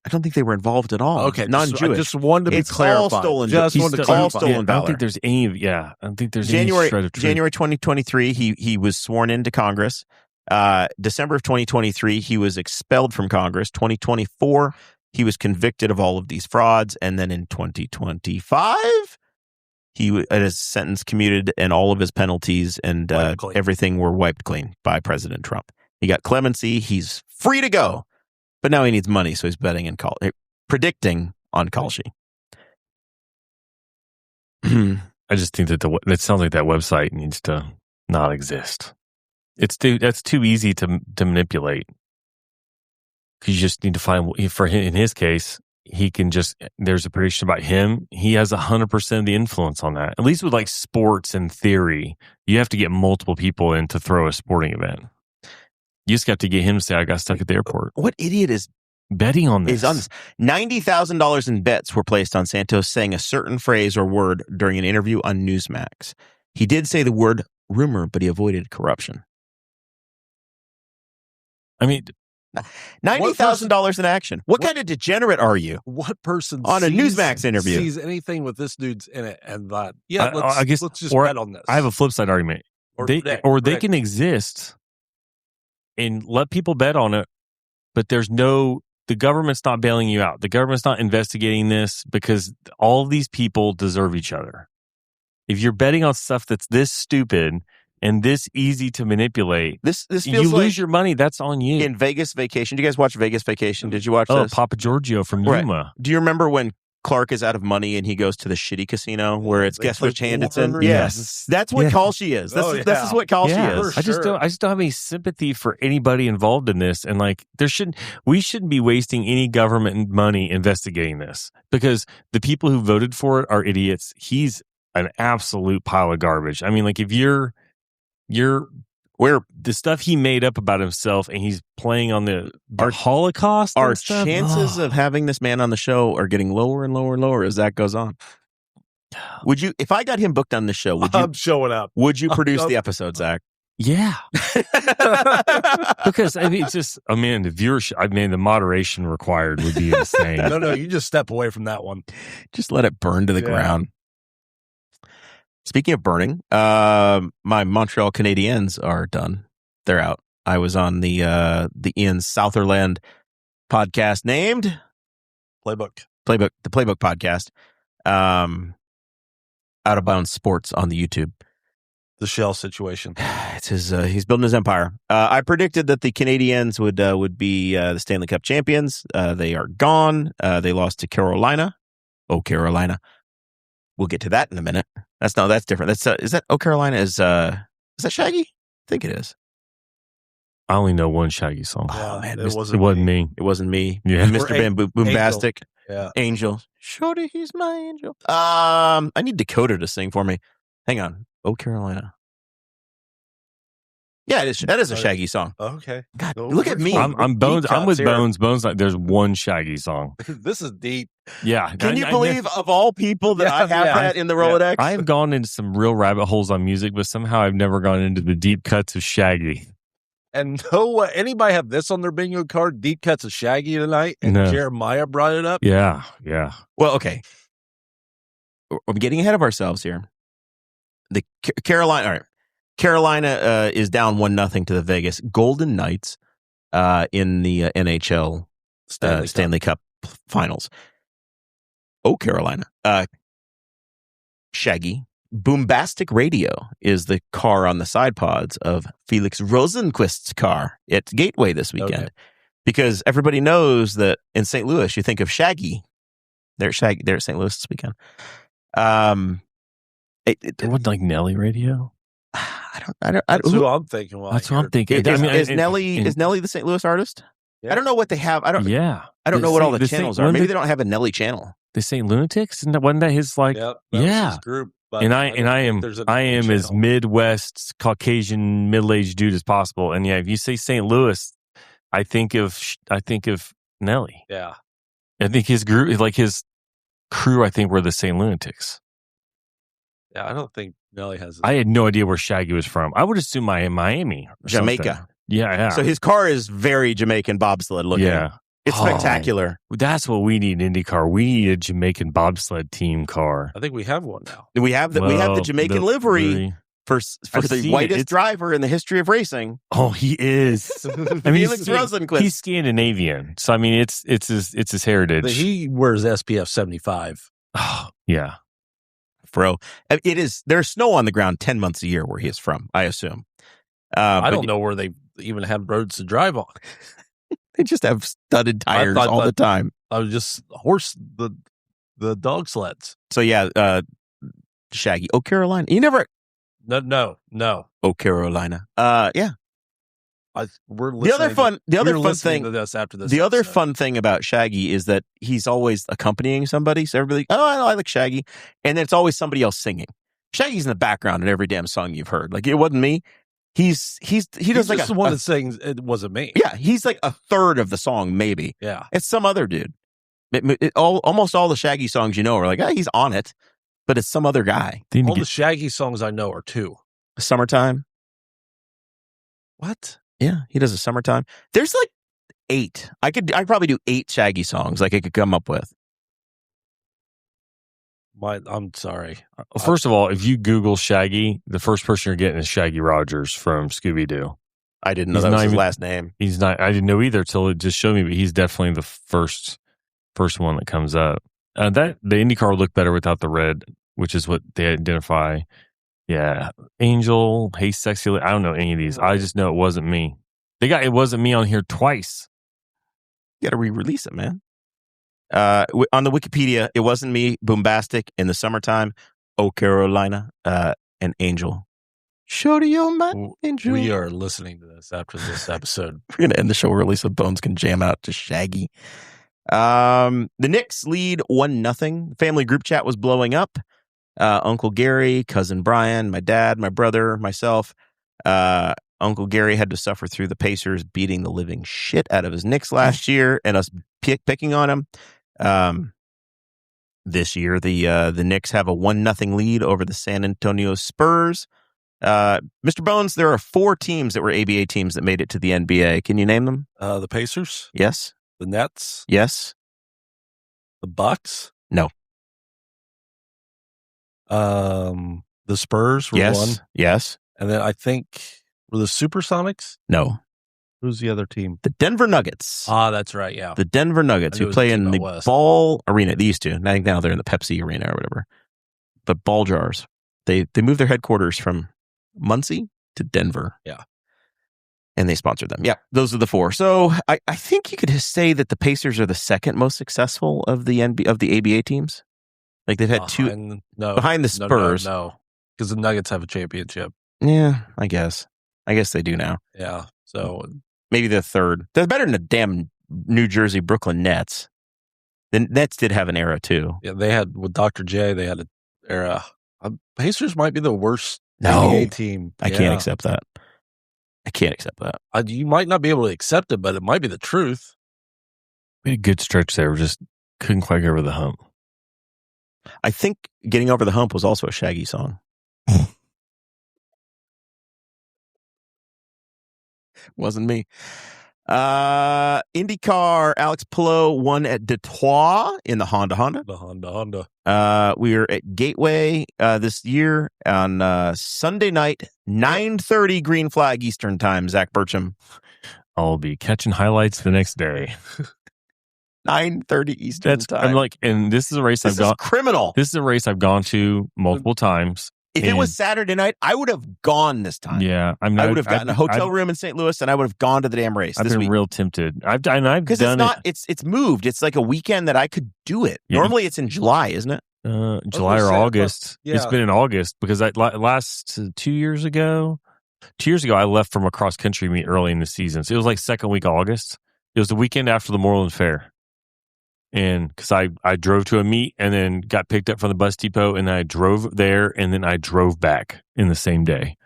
I don't think they were involved at all.
Okay,
non-Jewish.
I just wanted to be clarified.
All stolen.
Just wanted to clarify.
All stolen valor.
I don't think there's any. Yeah, I don't think there's
January,
any shred of truth.
January 2023, he was sworn into Congress. December of 2023, he was expelled from Congress. 2024, he was convicted of all of these frauds, and then in 2025, he had his sentence commuted, and all of his penalties and everything were wiped clean by President Trump. He got clemency. He's free to go. But now he needs money, so he's betting and predicting on Kalshi.
I just think that it sounds like that website needs to not exist. That's too easy to manipulate. You just need to find, for him, in his case, he can just, there's a prediction about him. He has 100% of the influence on that. At least with like sports and theory, you have to get multiple people in to throw a sporting event. You just got to get him to say, I got stuck at the airport.
What idiot is
betting on this?
$90,000 in bets were placed on Santos saying a certain phrase or word during an interview on Newsmax. He did say the word rumor, but he avoided corruption.
I mean,
$90,000 in action. What kind of degenerate are you?
What person
on a Newsmax interview
sees anything with this dude's in it and thought,
I guess
let's just
or
bet on this.
I have a flip side argument. They can exist and let people bet on it, but the government's not bailing you out. The government's not investigating this because all of these people deserve each other. If you're betting on stuff that's this stupid and this easy to manipulate,
this feels
you lose your money. That's on you.
In Vegas Vacation, do you guys watch Vegas Vacation? Did you watch this?
Papa Giorgio from Yuma.
Do you remember when Clark is out of money and he goes to the shitty casino where it's guess which hand it's in?
Yes.
That's what Kalshi is. This is what Kalshi is.
I just don't have any sympathy for anybody involved in this. And like we shouldn't be wasting any government money investigating this because the people who voted for it are idiots. He's an absolute pile of garbage. I mean, like if you're where the stuff he made up about himself and he's playing on the Holocaust.
Our chances of having this man on the show are getting lower and lower and lower as that goes on. Would you, if I got him booked on the show,
I'm showing up.
Would you produce the episode, Zach?
Yeah. Because I mean, it's just, the viewership, the moderation required would be insane.
No, you just step away from that one.
Just let it burn to the ground. Speaking of burning, my Montreal Canadiens are done. They're out. I was on the Ian Southerland podcast named
Playbook,
the Playbook podcast. Out of Bounds Sports on the YouTube.
The Shell situation.
It's his. He's building his empire. I predicted that the Canadiens would be the Stanley Cup champions. They are gone. They lost to Carolina. Oh, Carolina. We'll get to that in a minute. That's different. Is that Oh Carolina is that Shaggy? I think it is.
I only know one Shaggy song.
Oh man,
it wasn't me.
It wasn't me.
Yeah.
Mr. Boombastic.
Yeah.
Angel. Shorty, he's my angel. I need Dakota to sing for me. Hang on. Oh Carolina. Yeah, that is a Shaggy song.
Okay.
God, look at me.
I'm Bones. I'm with Bones. Bones, like, there's one Shaggy song.
This is deep.
Yeah.
Can you believe, of all people, that I have that in the Rolodex?
I have gone into some real rabbit holes on music, but somehow I've never gone into the deep cuts of Shaggy.
And anybody have this on their bingo card? Deep cuts of Shaggy tonight? And Jeremiah brought it up?
Yeah.
Well, okay. I'm getting ahead of ourselves here. The Carolina... All right. Carolina is down 1-0 to the Vegas Golden Knights in the NHL Stanley Cup Finals. Oh, Carolina. Shaggy. Boombastic Radio is the car on the side pods of Felix Rosenquist's car at Gateway this weekend. Okay. Because everybody knows that in St. Louis, you think of Shaggy. They're at St. Louis this weekend.
It wasn't like Nelly Radio?
That's who I'm thinking.
That's what I'm thinking.
Is Nelly the St. Louis artist? Yeah. I don't know what they have. I don't know what all the channels are. Maybe they don't have a Nelly channel.
The St. Lunatics? Wasn't that his
his group.
And I am as Midwest Caucasian middle-aged dude as possible. And yeah, if you say St. Louis, I think of Nelly.
Yeah.
I think his group, like his crew, I think were the St. Lunatics.
Yeah, I don't think Nelly has.
I had no idea where Shaggy was from. I would assume Miami,
Jamaica.
Something. Yeah.
So his car is very Jamaican bobsled looking.
Yeah,
it's spectacular.
That's what we need in IndyCar. We need a Jamaican bobsled team car.
I think we have one now.
We have the Jamaican livery for the whitest driver in the history of racing.
Oh, he is.
I mean,
he's Scandinavian, so I mean, it's his heritage.
But he wears SPF 75.
Oh, yeah.
Bro, it is. There's snow on the ground 10 months a year where he is from, I assume.
I don't know where they even have roads to drive on.
They just have studded tires all the time.
I was just the dog sleds.
So yeah, Shaggy. Oh, Carolina. You never.
No.
Oh, Carolina. Yeah.
We're listening.
The other fun thing
to this after this.
The other fun thing about Shaggy is that he's always accompanying somebody. So everybody, I like Shaggy, and then it's always somebody else singing. Shaggy's in the background in every damn song you've heard. Like it wasn't me. He does like
the one that sings. It wasn't me.
Yeah, he's like a third of the song, maybe.
Yeah,
it's some other dude. Almost all the Shaggy songs are like, he's on it, but it's some other guy.
All the Shaggy songs I know are two.
Summertime.
What?
Yeah, he does a Summertime. There's like 8. I'd probably do 8 Shaggy songs like I could come up with.
I'm sorry.
First of all, if you Google Shaggy, the first person you're getting is Shaggy Rogers from Scooby Doo.
I didn't know that was his last name.
He's not. I didn't know either till it just showed me. But he's definitely the first one that comes up. That the IndyCar would look better without the red, which is what they identify. Yeah, Angel, Hey Sexy. I don't know any of these. I just know it wasn't me. It wasn't me on here twice.
You got to re-release it, man. On the Wikipedia, it wasn't me. Boombastic in the summertime. Oh Carolina, and Angel. Show to your mind, Angel.
We are listening to this after this episode.
We're gonna end the show early so Bones can jam out to Shaggy. The Knicks lead 1-0. Family group chat was blowing up. Uncle Gary, cousin Brian, my dad, my brother, myself. Uncle Gary had to suffer through the Pacers beating the living shit out of his Knicks last year and us picking on him. This year, the Knicks have a 1-0 lead over the San Antonio Spurs. Mr. Bones, there are 4 teams that were ABA teams that made it to the NBA. Can you name them?
The Pacers?
Yes.
The Nets?
Yes.
The Bucks?
No.
The Spurs were
Yes.
one.
Yes.
And then I think were the Supersonics?
No.
Who's the other team?
The Denver Nuggets.
Ah, that's right. Yeah.
The Denver Nuggets, who play in the Ball Arena. They used to. I think now they're in the Pepsi Arena or whatever. But Ball Jars. They moved their headquarters from Muncie to Denver.
Yeah.
And they sponsored them. Yeah, those are the 4. So I think you could say that the Pacers are the second most successful of the ABA teams. Like they've had 2 behind the Spurs.
No, because the Nuggets have a championship.
Yeah, I guess they do now.
Yeah, so
maybe the third. They're better than the damn New Jersey Brooklyn Nets. The Nets did have an era too.
Yeah, they had with Dr. J. They had an era. Pacers might be the worst
No,
NBA team.
I can't accept that. I can't accept that.
You might not be able to accept it, but it might be the truth.
We had a good stretch there. We just couldn't quite get over the hump.
I think Getting Over the Hump was also a Shaggy song. Wasn't me. IndyCar, Alex Pillow won at Detroit in the Honda.
The Honda.
We are at Gateway this year on Sunday night, 9:30 green flag Eastern time, Zach Burcham.
I'll be catching highlights the next day.
9:30 Eastern time.
I'm like, and this is a race I've gone.
Criminal.
This is a race I've gone to multiple times.
If it was Saturday night, I would have gone this time.
Yeah,
I would have gotten a hotel room in St. Louis, and I would have gone to the damn race.
I've been real tempted. I've done
because it's not. It's moved. It's like a weekend that I could do it. Yeah. Normally, it's in July, isn't it?
July or August. Yeah. It's been in August because last 2 years ago. 2 years ago, I left from a cross country meet early in the season, so it was like second week of August. It was the weekend after the Moreland Fair. And because I drove to a meet and then got picked up from the bus depot and I drove there and then I drove back in the same day.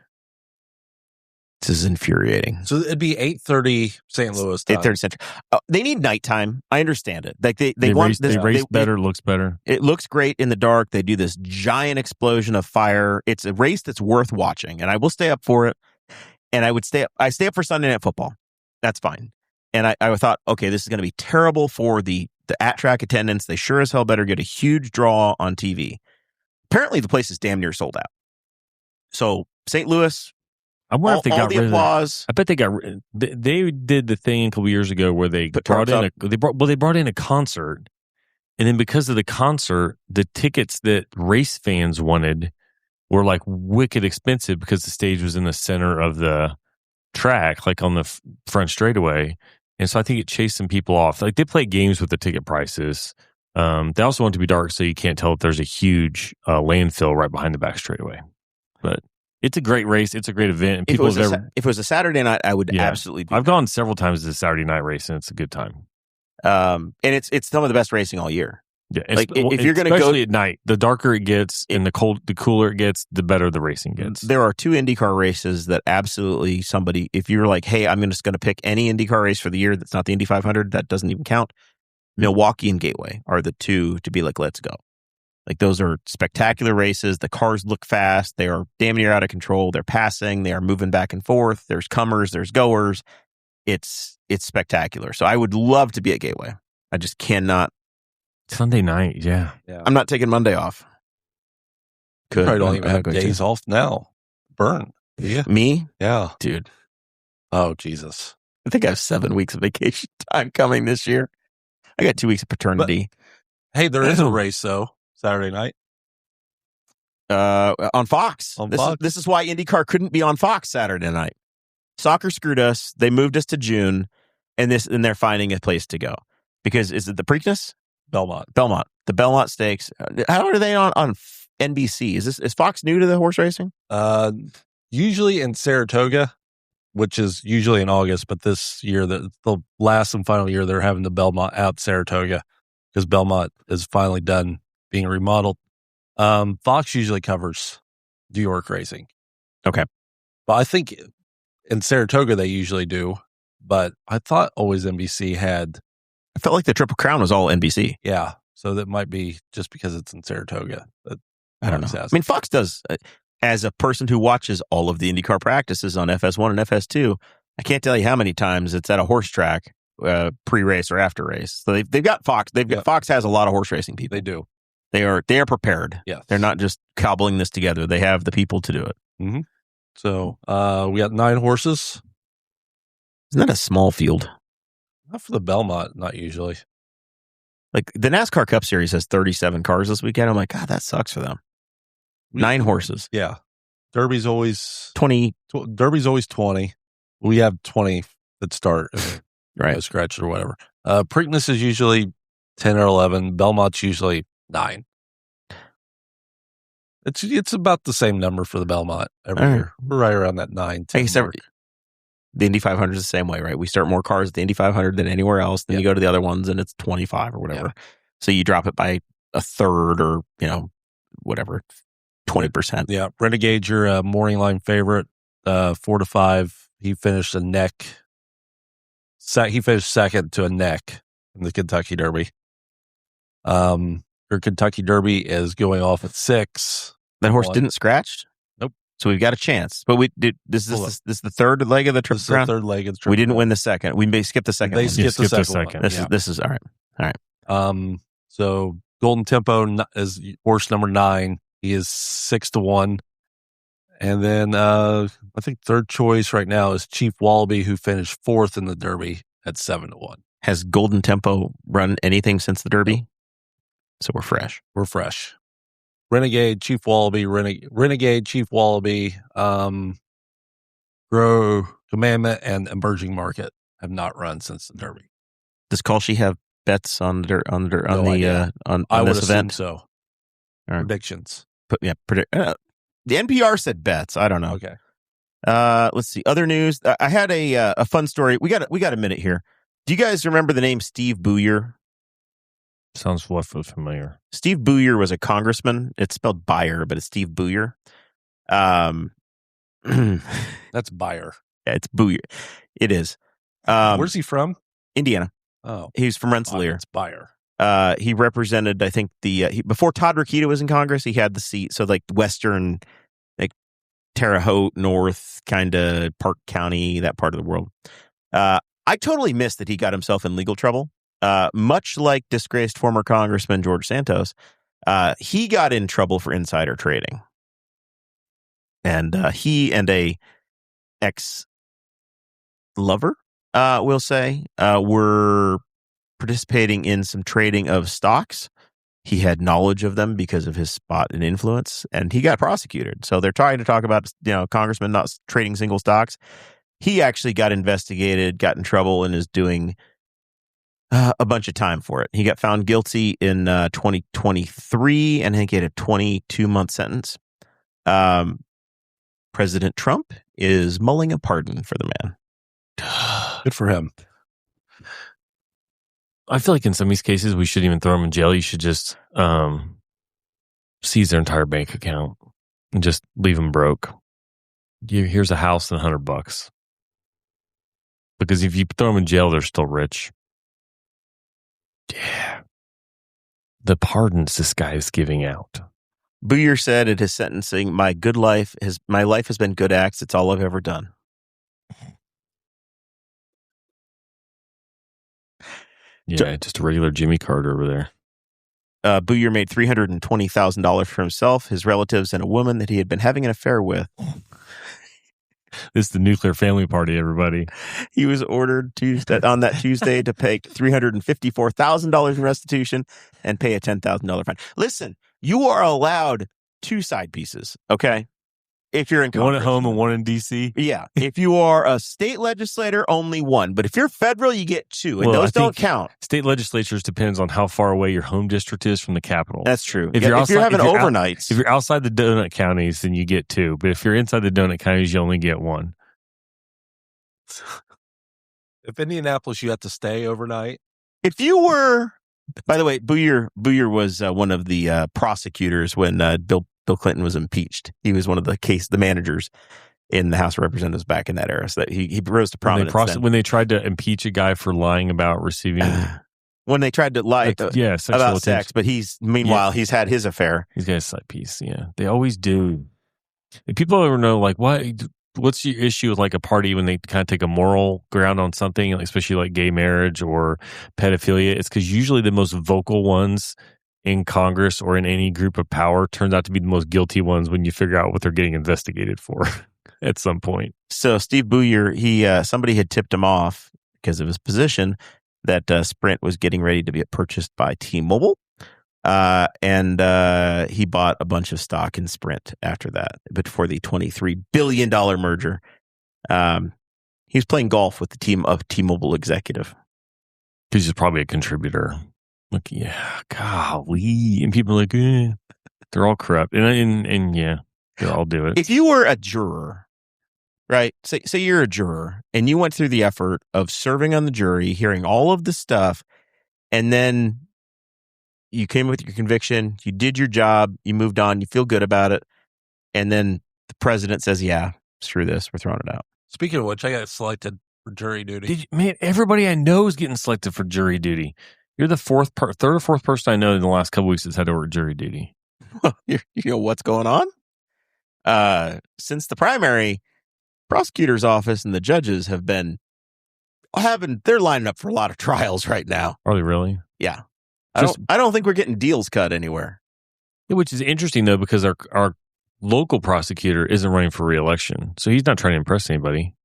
This is infuriating.
So it'd be 8:30 St. Louis time.
8:30 Central. They need nighttime. I understand it. Like they
race better, looks better.
It looks great in the dark. They do this giant explosion of fire. It's a race that's worth watching, and I will stay up for it. And I stay up for Sunday Night Football. That's fine. And I thought, okay, this is going to be terrible for the at-track attendance. They sure as hell better get a huge draw on TV. Apparently, the place is damn near sold out. So, St. Louis,
I wonder if they got rid of
applause.
I bet they got. They did the thing a couple years ago where they brought in a concert, and then because of the concert, the tickets that race fans wanted were like wicked expensive because the stage was in the center of the track, like on the front straightaway. And so I think it chased some people off. Like they play games with the ticket prices. They also want it to be dark so you can't tell if there's a huge landfill right behind the back straightaway. But it's a great race. It's a great event. And
if it was a Saturday night, I would absolutely do
I've gone several times to a Saturday night race, and it's a good time.
And it's some of the best racing all year.
Yeah,
like if you're going to go
especially at night, the darker it gets and the cooler it gets, the better the racing gets.
There are 2 IndyCar races that absolutely if you're like, hey, I'm just going to pick any IndyCar race for the year that's not the Indy 500, that doesn't even count. Milwaukee and Gateway are the 2 to be like, let's go. Like those are spectacular races. The cars look fast. They are damn near out of control. They're passing. They are moving back and forth. There's comers. There's goers. it's spectacular. So I would love to be at Gateway. I just cannot.
Sunday night, yeah.
I'm not taking Monday off.
You probably don't even
I'm
have
not going
days
to.
off now. Burn. Yeah.
Me?
Yeah.
Dude,
Oh, Jesus.
I think I have 7 weeks of vacation time coming this year. I got 2 weeks of paternity.
Hey, there is a race, though, Saturday night.
On Fox.
On
This
Fox.
This is why IndyCar couldn't be on Fox Saturday night. Soccer screwed us. They moved us to June, and they're finding a place to go. Because is it the Preakness?
Belmont.
The Belmont Stakes. How are they on NBC? Is Fox new to the horse racing?
Usually in Saratoga, which is usually in August, but this year, the last and final year, they're having the Belmont out Saratoga because Belmont is finally done being remodeled. Fox usually covers New York racing.
Okay.
But I think in Saratoga they usually do, but I thought always NBC had.
I felt like the Triple Crown was all NBC.
Yeah. So that might be just because it's in Saratoga.
I don't know. I mean, Fox does, as a person who watches all of the IndyCar practices on FS1 and FS2, I can't tell you how many times it's at a horse track, pre-race or after race. So they've got Fox. Fox has a lot of horse racing people.
They do.
They are prepared.
Yes.
They're not just cobbling this together. They have the people to do it.
Mm-hmm. So we got 9 horses.
Isn't that a small field?
Not for the Belmont, not usually.
Like the NASCAR Cup Series has 37 cars this weekend. I'm like, God, that sucks for them. 9 horses.
Yeah. Derby's always
20.
Derby's always 20. We have 20 that start.
Right.
No scratch or whatever. Preakness is usually 10 or 11. Belmont's usually 9. It's about the same number for the Belmont every year. We're right around that 9, 10 mark.
The Indy 500 is the same way, right? We start more cars at the Indy 500 than anywhere else. Then you go to the other ones and it's 25 or whatever.
Yeah.
So you drop it by a third or, whatever, 20%.
Yeah. Renegade, your morning line favorite, 4 to 5. He finished a neck. He finished second to a neck in the Kentucky Derby. Your Kentucky Derby is going off at 6.
That horse didn't scratch?
Nope.
So we've got a chance. But this is the third leg of the Triple Crown?
Third leg of the Triple
We didn't
Crown.
win the second. We may skip the second
They
one.
skipped the second one.
This is all right. All right.
So Golden Tempo is horse number 9. He is 6 to 1. And then I think third choice right now is Chief Wallaby, who finished 4th in the Derby at 7 to 1.
Has Golden Tempo run anything since the Derby? So we're fresh.
We're fresh. Renegade, Chief Wallaby, Renegade, Chief Wallaby, Grow, Commandment, and Emerging Market have not run since the Derby.
Does Kalshi have bets on
No idea.
on
I would
this
assume
event?
so.
Right.
Predictions.
The NPR said bets. I don't know.
Okay.
Let's see. Other news. I had a fun story. We got a minute here. Do you guys remember the name Steve Booyer?
Sounds familiar.
Steve Booyer was a congressman. It's spelled Byer, but it's Steve Booyer.
That's Bayer.
Yeah, it's Booyer. It is.
Where's he from?
Indiana.
Oh,
He's from Rensselaer.
it's Bayer.
He represented, I think, before Todd Rokita was in Congress, he had the seat. So like Western, like Terre Haute, North, kind of Park County, that part of the world. I totally missed that he got himself in legal trouble. Much like disgraced former Congressman George Santos, he got in trouble for insider trading. And he and a ex-lover, we'll say, were participating in some trading of stocks. He had knowledge of them because of his spot and influence, and he got prosecuted. So they're trying to talk about, congressmen not trading single stocks. He actually got investigated, got in trouble, and is doing a bunch of time for it. He got found guilty in 2023, and I think he had a 22-month sentence. President Trump is mulling a pardon for the man.
Good for him.
I feel like in some of these cases, we shouldn't even throw them in jail. You should just seize their entire bank account and just leave them broke. Here's a house and $100. Because if you throw them in jail, they're still rich. Yeah. The pardons this guy is giving out.
Booyer said at his sentencing, my life has been good acts. It's all I've ever done.
Yeah, just a regular Jimmy Carter over there.
Booyer made $320,000 for himself, his relatives, and a woman that he had been having an affair with.
This is the nuclear family party, everybody.
He was ordered on that Tuesday to pay $354,000 in restitution and pay a $10,000 fine. Listen, you are allowed 2 side pieces, okay? If you're in Congress.
One at home and one in D.C.?
Yeah. If you are a state legislator, only 1. But if you're federal, you get 2. And those don't count.
State legislatures depends on how far away your home district is from the capital.
That's true.
If you're having overnights. If you're outside the donut counties, then you get 2. But if you're inside the donut counties, you only get 1.
If Indianapolis, you have to stay overnight.
If you were, by the way, Booyer was one of the prosecutors when Bill Clinton was impeached. He was one of the managers in the House of Representatives back in that era. So that he rose to prominence.
When they tried to impeach a guy for lying about receiving,
when they tried to lie about sex, but he's had his affair.
He's got a side piece. Yeah, they always do. If people ever know, like, what's your issue with like a party when they kind of take a moral ground on something, like, especially like gay marriage or pedophilia? It's because usually the most vocal ones in Congress or in any group of power turns out to be the most guilty ones when you figure out what they're getting investigated for at some point.
So Steve Booyer, somebody had tipped him off because of his position that Sprint was getting ready to be purchased by T-Mobile. And he bought a bunch of stock in Sprint after that, before the $23 billion merger. He was playing golf with the team of T-Mobile executive.
He's probably a contributor. Like, yeah, golly. And people are like, they're all corrupt. And yeah, they'll all do it.
If you were a juror, right? Say you're a juror and you went through the effort of serving on the jury, hearing all of the stuff, and then you came with your conviction, you did your job, you moved on, you feel good about it, and then the president says, yeah, screw this, we're throwing it out.
Speaking of which, I got selected for jury duty.
Man, everybody I know is getting selected for jury duty. You're the third or fourth person I know in the last couple weeks that's had to work jury duty.
You know what's going on? Since the primary, prosecutor's office and the judges have been they're lining up for a lot of trials right now.
Are they really?
Yeah. I don't think we're getting deals cut anywhere.
Yeah, which is interesting though, because our local prosecutor isn't running for re-election, so he's not trying to impress anybody.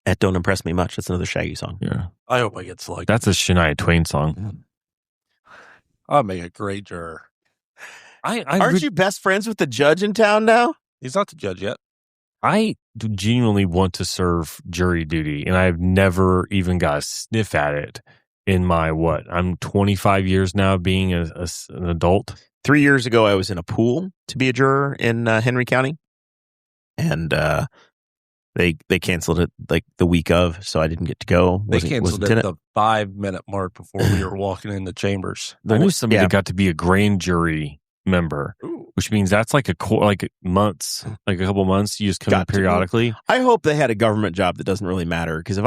That don't impress me much. That's another Shaggy song.
Yeah,
I hope I get selected.
That's a Shania Twain song.
I'll make a great juror.
Aren't you best friends with the judge in town now?
He's not the judge yet.
I genuinely want to serve jury duty, and I've never even got a sniff at it in my I'm 25 years now being an adult.
3 years ago, I was in a pool to be a juror in Henry County, and they canceled it like the week of, so I didn't get to go.
They canceled it at the 5-minute mark before we were walking in the chambers.
I knew somebody that got to be a grand jury member.
Ooh.
Which means that's like months, like a couple months. You just come in periodically.
I hope they had a government job that doesn't really matter. Because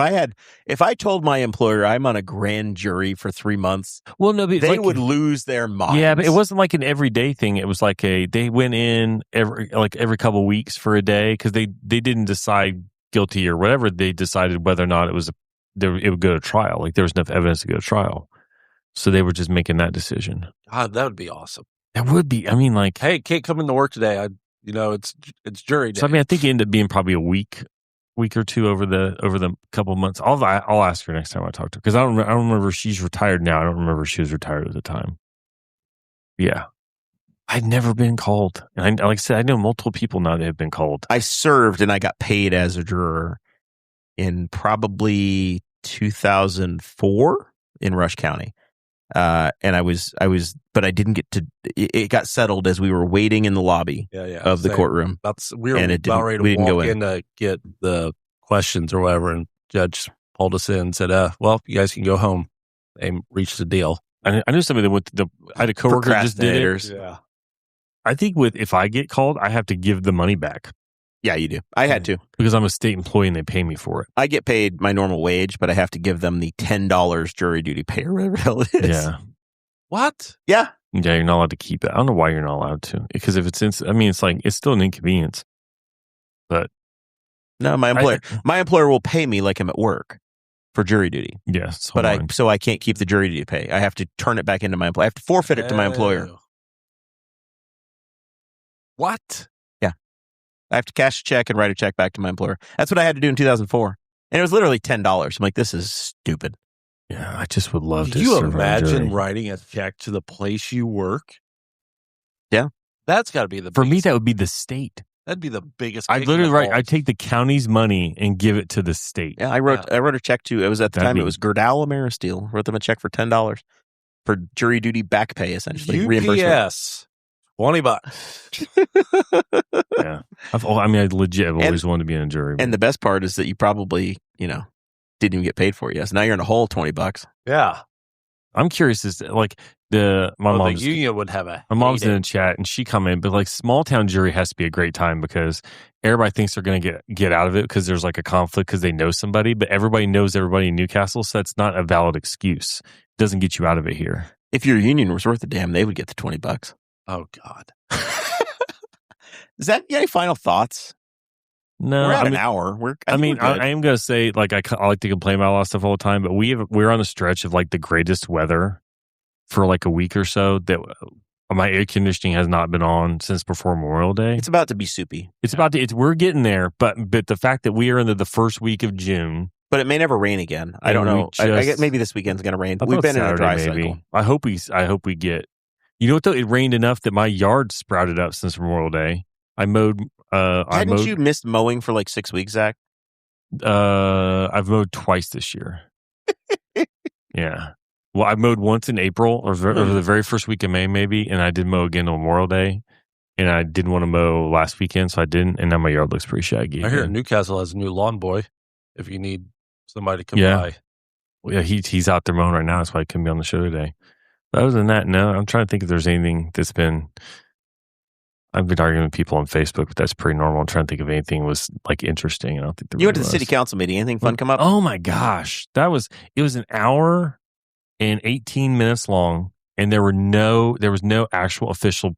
if I told my employer I'm on a grand jury for 3 months,
well, no, they
would lose their minds.
Yeah, but it wasn't like an everyday thing. It was like they went in every couple of weeks for a day because they didn't decide guilty or whatever. They decided whether or not it would go to trial. Like there was enough evidence to go to trial, so they were just making that decision.
God, that would be awesome.
That would be. I mean, like,
hey, can't come into work today. It's jury day.
So I mean, I think it ended up being probably a week or two over the couple of months. I'll ask her next time I talk to her because I don't remember if she's retired now. I don't remember if she was retired at the time. Yeah, I'd never been called, and like I said, I know multiple people now that have been called.
I served and I got paid as a juror in probably 2004 in Rush County. And I was, but I didn't get to. It got settled as we were waiting in the lobby of the courtroom.
We were about ready to walk in to get the questions or whatever, and judge pulled us in and said, "Well, you guys can go home." They reached a deal.
I knew somebody that went. I had a coworker that just did it.
Yeah,
I think if I get called, I have to give the money back.
Yeah, you do. I had to.
Because I'm a state employee and they pay me for it.
I get paid my normal wage, but I have to give them the $10 jury duty pay or whatever the hell it is.
Yeah.
What?
Yeah.
Yeah, you're not allowed to keep it. I don't know why you're not allowed to. Because if it's it's still an inconvenience. But
no, my employer will pay me like I'm at work. for jury duty.
Yes,
But I can't keep the jury duty pay. I have to turn it back into my employer. I have to forfeit it to my employer.
What?
Yeah. I have to cash a check and write a check back to my employer. That's what I had to do in 2004. And it was literally $10. I'm like, this is stupid.
Yeah, I just would love to.
Can you
serve on a
imagine
jury.
writing a check to the place you work?
Yeah.
That's got to be the
For me,
biggest,
that would be the state.
that'd be the biggest.
I
kick in
literally
the
write. I
balls.
take the county's money and give it to the state.
Yeah, I wrote a check to, it was at the
That'd
time,
be-
it was Gerdau Ameristeel. Wrote them a check for $10 for jury duty back pay, essentially. Reimbursement.
UPS, $20.
Yeah, I've always wanted to be in a jury.
And the best part is that you probably, didn't even get paid for it. Yes. Now you're in a hole $20.
Yeah.
I'm curious as to, like my mom's
the union would have a.
My mom's in
heyday.
the chat and she commented, but like small town jury has to be a great time because everybody thinks they're going to get out of it because there's like a conflict because they know somebody, but everybody knows everybody in Newcastle, so that's not a valid excuse. It doesn't get you out of it here.
If your union was worth a damn, they would get the $20.
Oh God.
Is that any final thoughts?
No,
We're at an hour. I
am going to say, like, I like to complain about a lot of stuff all the time, but we're on a stretch of like the greatest weather for like a week or so that my air conditioning has not been on since before Memorial Day.
It's about to be soupy.
We're getting there, but the fact that we are into the first week of June.
But it may never rain again. I don't know. I get maybe this weekend's going to rain. We've been in a dry cycle.
I hope we get. You know what though? It rained enough that my yard sprouted up since Memorial Day. I mowed.
Hadn't you missed mowing for like 6 weeks, Zach?
I've mowed twice this year. Yeah. Well, I mowed once in April or the very first week of May, maybe, and I did mow again on Memorial Day. And I didn't want to mow last weekend, so I didn't. And now my yard looks pretty shaggy.
I hear Newcastle has a new lawn boy. If you need somebody to come by,
well, yeah, he's out there mowing right now. That's why he couldn't be on the show today. But other than that, no. I'm trying to think if there's anything that's been. I've been arguing with people on Facebook, but that's pretty normal. I'm trying to think if anything was like interesting. I don't think there
You went to
really
the city
was.
council meeting. Anything fun come up?
Oh my gosh, it was an hour and 18 minutes long, and there was no actual official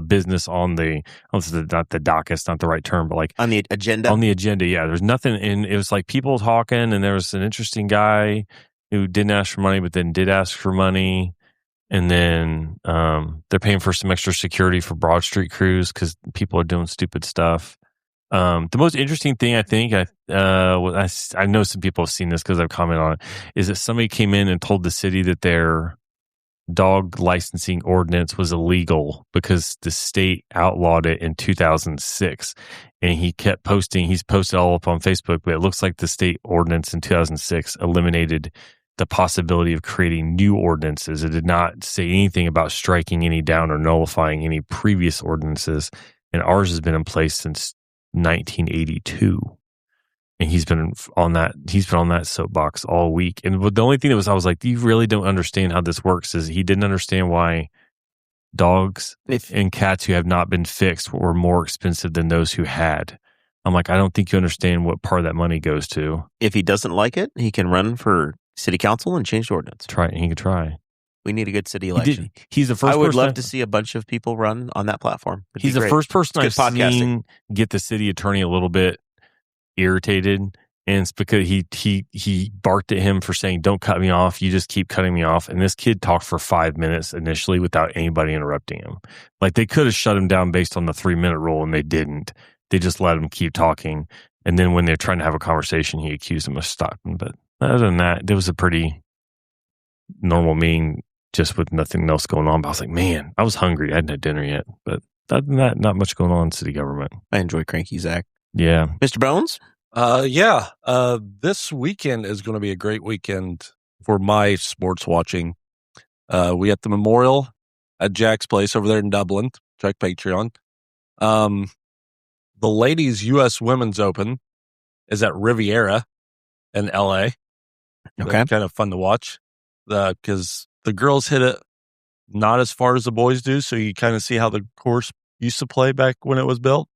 business on the. Not the docket, it's not the right term, but like
On the agenda.
on the agenda. Yeah, there's nothing, and it was like people talking, and there was an interesting guy who didn't ask for money, but then did ask for money. And then they're paying for some extra security for Broad Street crews because people are doing stupid stuff. The most interesting thing I think, I know some people have seen this because I've commented on it, is that somebody came in and told the city that their dog licensing ordinance was illegal because the state outlawed it in 2006. And he kept posting, he's posted all up on Facebook, but it looks like the state ordinance in 2006 eliminated the possibility of creating new ordinances. It did not say anything about striking any down or nullifying any previous ordinances. And ours has been in place since 1982. And he's been on that soapbox all week. And the only thing I was like, you really don't understand how this works, is he didn't understand why dogs and cats who have not been fixed were more expensive than those who had. I'm like, I don't think you understand what part of that money goes to.
If he doesn't like it, he can run for city council and change the ordinance.
He could try.
We need a good city election.
He's the first.
I would
person
love to see a bunch of people run on that platform.
He's the first person I've
podcasting.
seen get the city attorney a little bit irritated, and it's because he barked at him for saying, "Don't cut me off. You just keep cutting me off." And this kid talked for 5 minutes initially without anybody interrupting him. Like they could have shut him down based on the 3-minute rule, and they didn't. They just let him keep talking. And then when they're trying to have a conversation, he accused him of stopping. But other than that, it was a pretty normal meeting, just with nothing else going on. But I was like, man, I was hungry. I hadn't had dinner yet. But other than that, not much going on in city government.
I enjoy Cranky Zach.
Yeah.
Mr. Bones?
This weekend is going to be a great weekend for my sports watching. We at the Memorial at Jack's place over there in Dublin. Check Patreon. The ladies' U.S. Women's Open is at Riviera in L.A.
Okay.
That's kind of fun to watch because the girls hit it not as far as the boys do, so you kind of see how the course used to play back when it was built.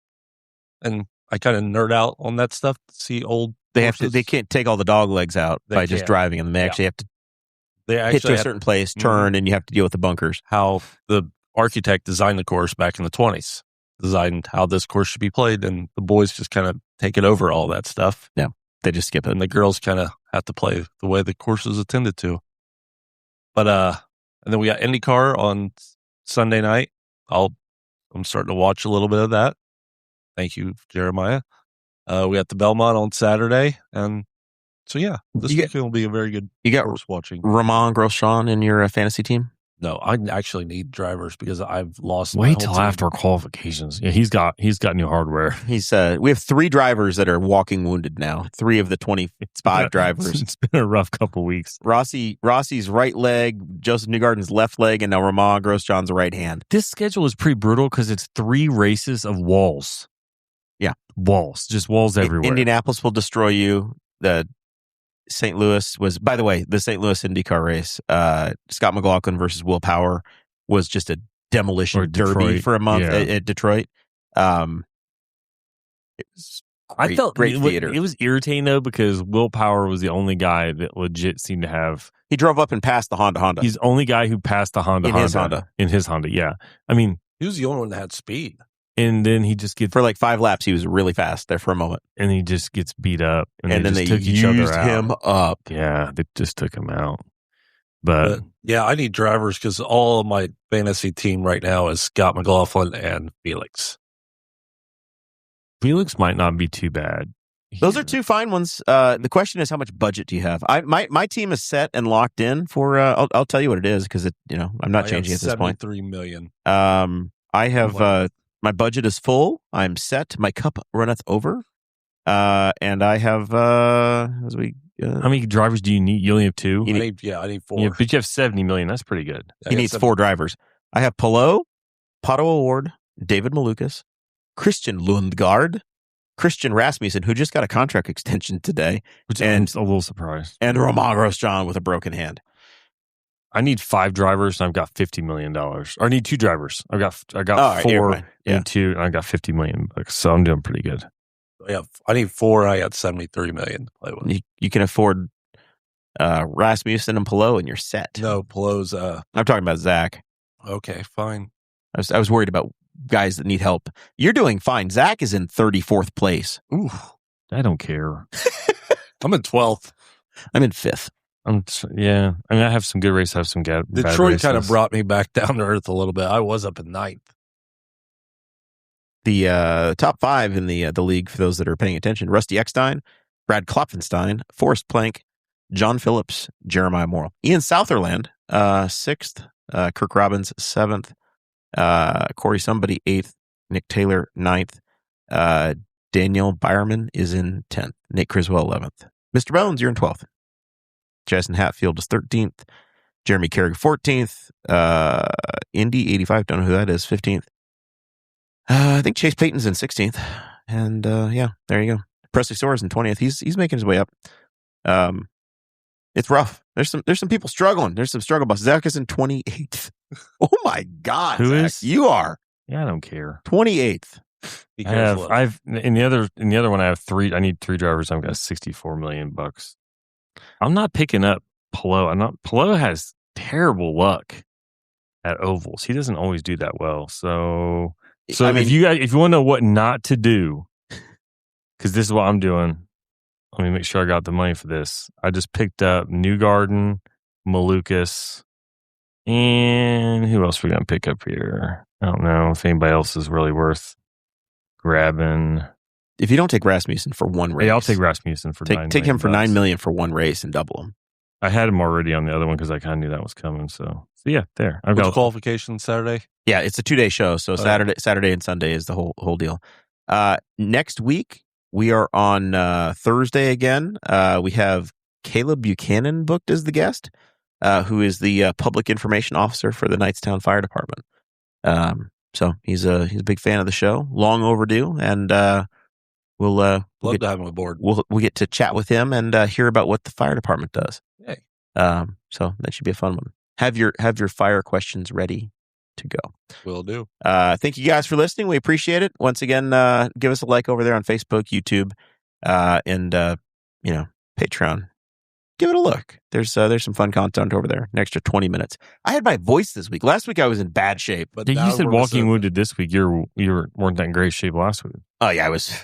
And I kind of nerd out on that stuff to see old.
They can't take all the dog legs out by just driving them. They actually have to hit to a certain place, turn, and you have to deal with the bunkers.
How the architect designed the course back in the 1920s, designed how this course should be played, and the boys just kind of take it over all that stuff.
Yeah, they just skip it.
And the girls kind of have to play the way the course is intended to. But and then we got IndyCar on Sunday night. I'm starting to watch a little bit of that. Thank you, Jeremiah. We got the Belmont on Saturday, and so this weekend will be a very good.
You got
course watching.
Romain Grosjean in your fantasy team?
No, I actually need drivers because I've lost.
Wait till after qualifications. Yeah, he's got new hardware.
We have 3 drivers that are walking wounded now. 3 of the 25 drivers.
It's been a rough couple weeks.
Rossi's right leg, Joseph Newgarden's left leg, and now Romain Grosjean's right hand.
This schedule is pretty brutal because it's 3 races of walls.
Yeah,
walls, just walls everywhere.
Indianapolis will destroy you. The St. Louis was, by the way, the St. Louis IndyCar race. Scott McLaughlin versus Will Power was just a demolition derby for a month at Detroit. It was great,
I felt
great theater.
It was irritating though because Will Power was the only guy that legit seemed to have.
He drove up and passed the Honda.
He's the only guy who passed the Honda in his Honda. Yeah, I mean,
he was the only one that had speed.
And then he just gets
for like 5 laps. He was really fast there for a moment,
and he just gets beat up.
And then they took each other out. Him up.
Yeah, they just took him out. But
I need drivers because all of my fantasy team right now is Scott McLaughlin and Felix.
Felix might not be too bad.
Those are 2 fine ones. The question is, how much budget do you have? My team is set and locked in for. I'll tell you what it is because I'm not changing at this point.
$73 million.
I have. My budget is full. I'm set. My cup runneth over. And I have how
many drivers do you need? You only have 2?
I need 4.
Yeah, but you have $70 million. That's pretty good.
He needs 4 drivers. I have Pato O'Ward, David Malukas, Christian Lundgaard, Christian Rasmussen, who just got a contract extension today.
Which I'm a little surprised.
And Romain Grosjean with a broken hand.
I need 5 drivers, and I've got $50 million. Or I need 2 drivers. I got 4 and 2, and I got $50 million. So I'm doing pretty good.
Yeah, I need 4. I got $73 million to play with.
You can afford Rasmussen and Palou, and you're set.
No, Palou's.
I'm talking about Zach.
Okay, fine.
I was worried about guys that need help. You're doing fine. Zach is in 34th place.
Ooh, I don't care.
I'm in 12th.
I'm in 5th.
I mean, I have some good races. I have some bad races.
Detroit kind of brought me back down to earth a little bit. I was up in 9th.
The top 5 in the league, for those that are paying attention: Rusty Eckstein, Brad Klopfenstein, Forrest Plank, John Phillips, Jeremiah Morrill. Ian Southerland, 6th. Kirk Robbins, 7th. Corey Somebody, 8th. Nick Taylor, 9th. Daniel Byerman is in 10th. Nate Criswell, 11th. Mr. Bones, you're in 12th. Jason Hatfield is 13th. Jeremy Carrick, 14th. Indy, 85. Don't know who that is. 15th. I think Chase Payton's in 16th. And there you go. Presley Soares in 20th. He's making his way up. It's rough. There's some people struggling. There's some struggle buses. Zach is in 28th. Oh my God.
Who
Zach,
is?
You are.
Yeah, I don't care.
28th.
I've in the other one I have 3. I need 3 drivers. I've got $64 million. I'm not picking up Palou. Palou has terrible luck at ovals. He doesn't always do that well. So I mean, if you want to know what not to do, because this is what I'm doing. Let me make sure I got the money for this. I just picked up Newgarden, Malukas, and who else we gonna pick up here? I don't know if anybody else is really worth grabbing.
If you don't take Rasmussen for one race,
I'll take Rasmussen for $9 million.
Take him for $9 million for one race and double him.
I had him already on the other one because I kind of knew that was coming. So yeah, there.
I've got qualification Saturday.
Yeah, it's a 2-day show. So Saturday and Sunday is the whole deal. Next week we are on Thursday again. We have Caleb Buchanan booked as the guest, who is the public information officer for the Knightstown Fire Department. So he's a big fan of the show, long overdue, and we'll love
to have him aboard.
We'll get to chat with him and hear about what the fire department does.
Hey.
So that should be a fun one. Have your fire questions ready to go.
Will do.
Thank you guys for listening. We appreciate it. Once again, give us a like over there on Facebook, YouTube, and Patreon. Give it a look. There's some fun content over there. An extra 20 minutes. I had my voice this week. Last week I was in bad shape.
But you said walking wounded this week. You weren't that in great shape last week.
Oh yeah, I was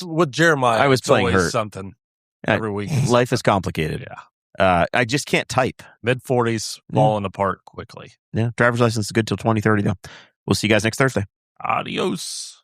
with Jeremiah.
I was playing hurt.
Something. every week.
Life is complicated.
Yeah.
I just can't type.
Mid-40s, falling apart quickly.
Yeah. Driver's license is good till 2030, though. We'll see you guys next Thursday.
Adios.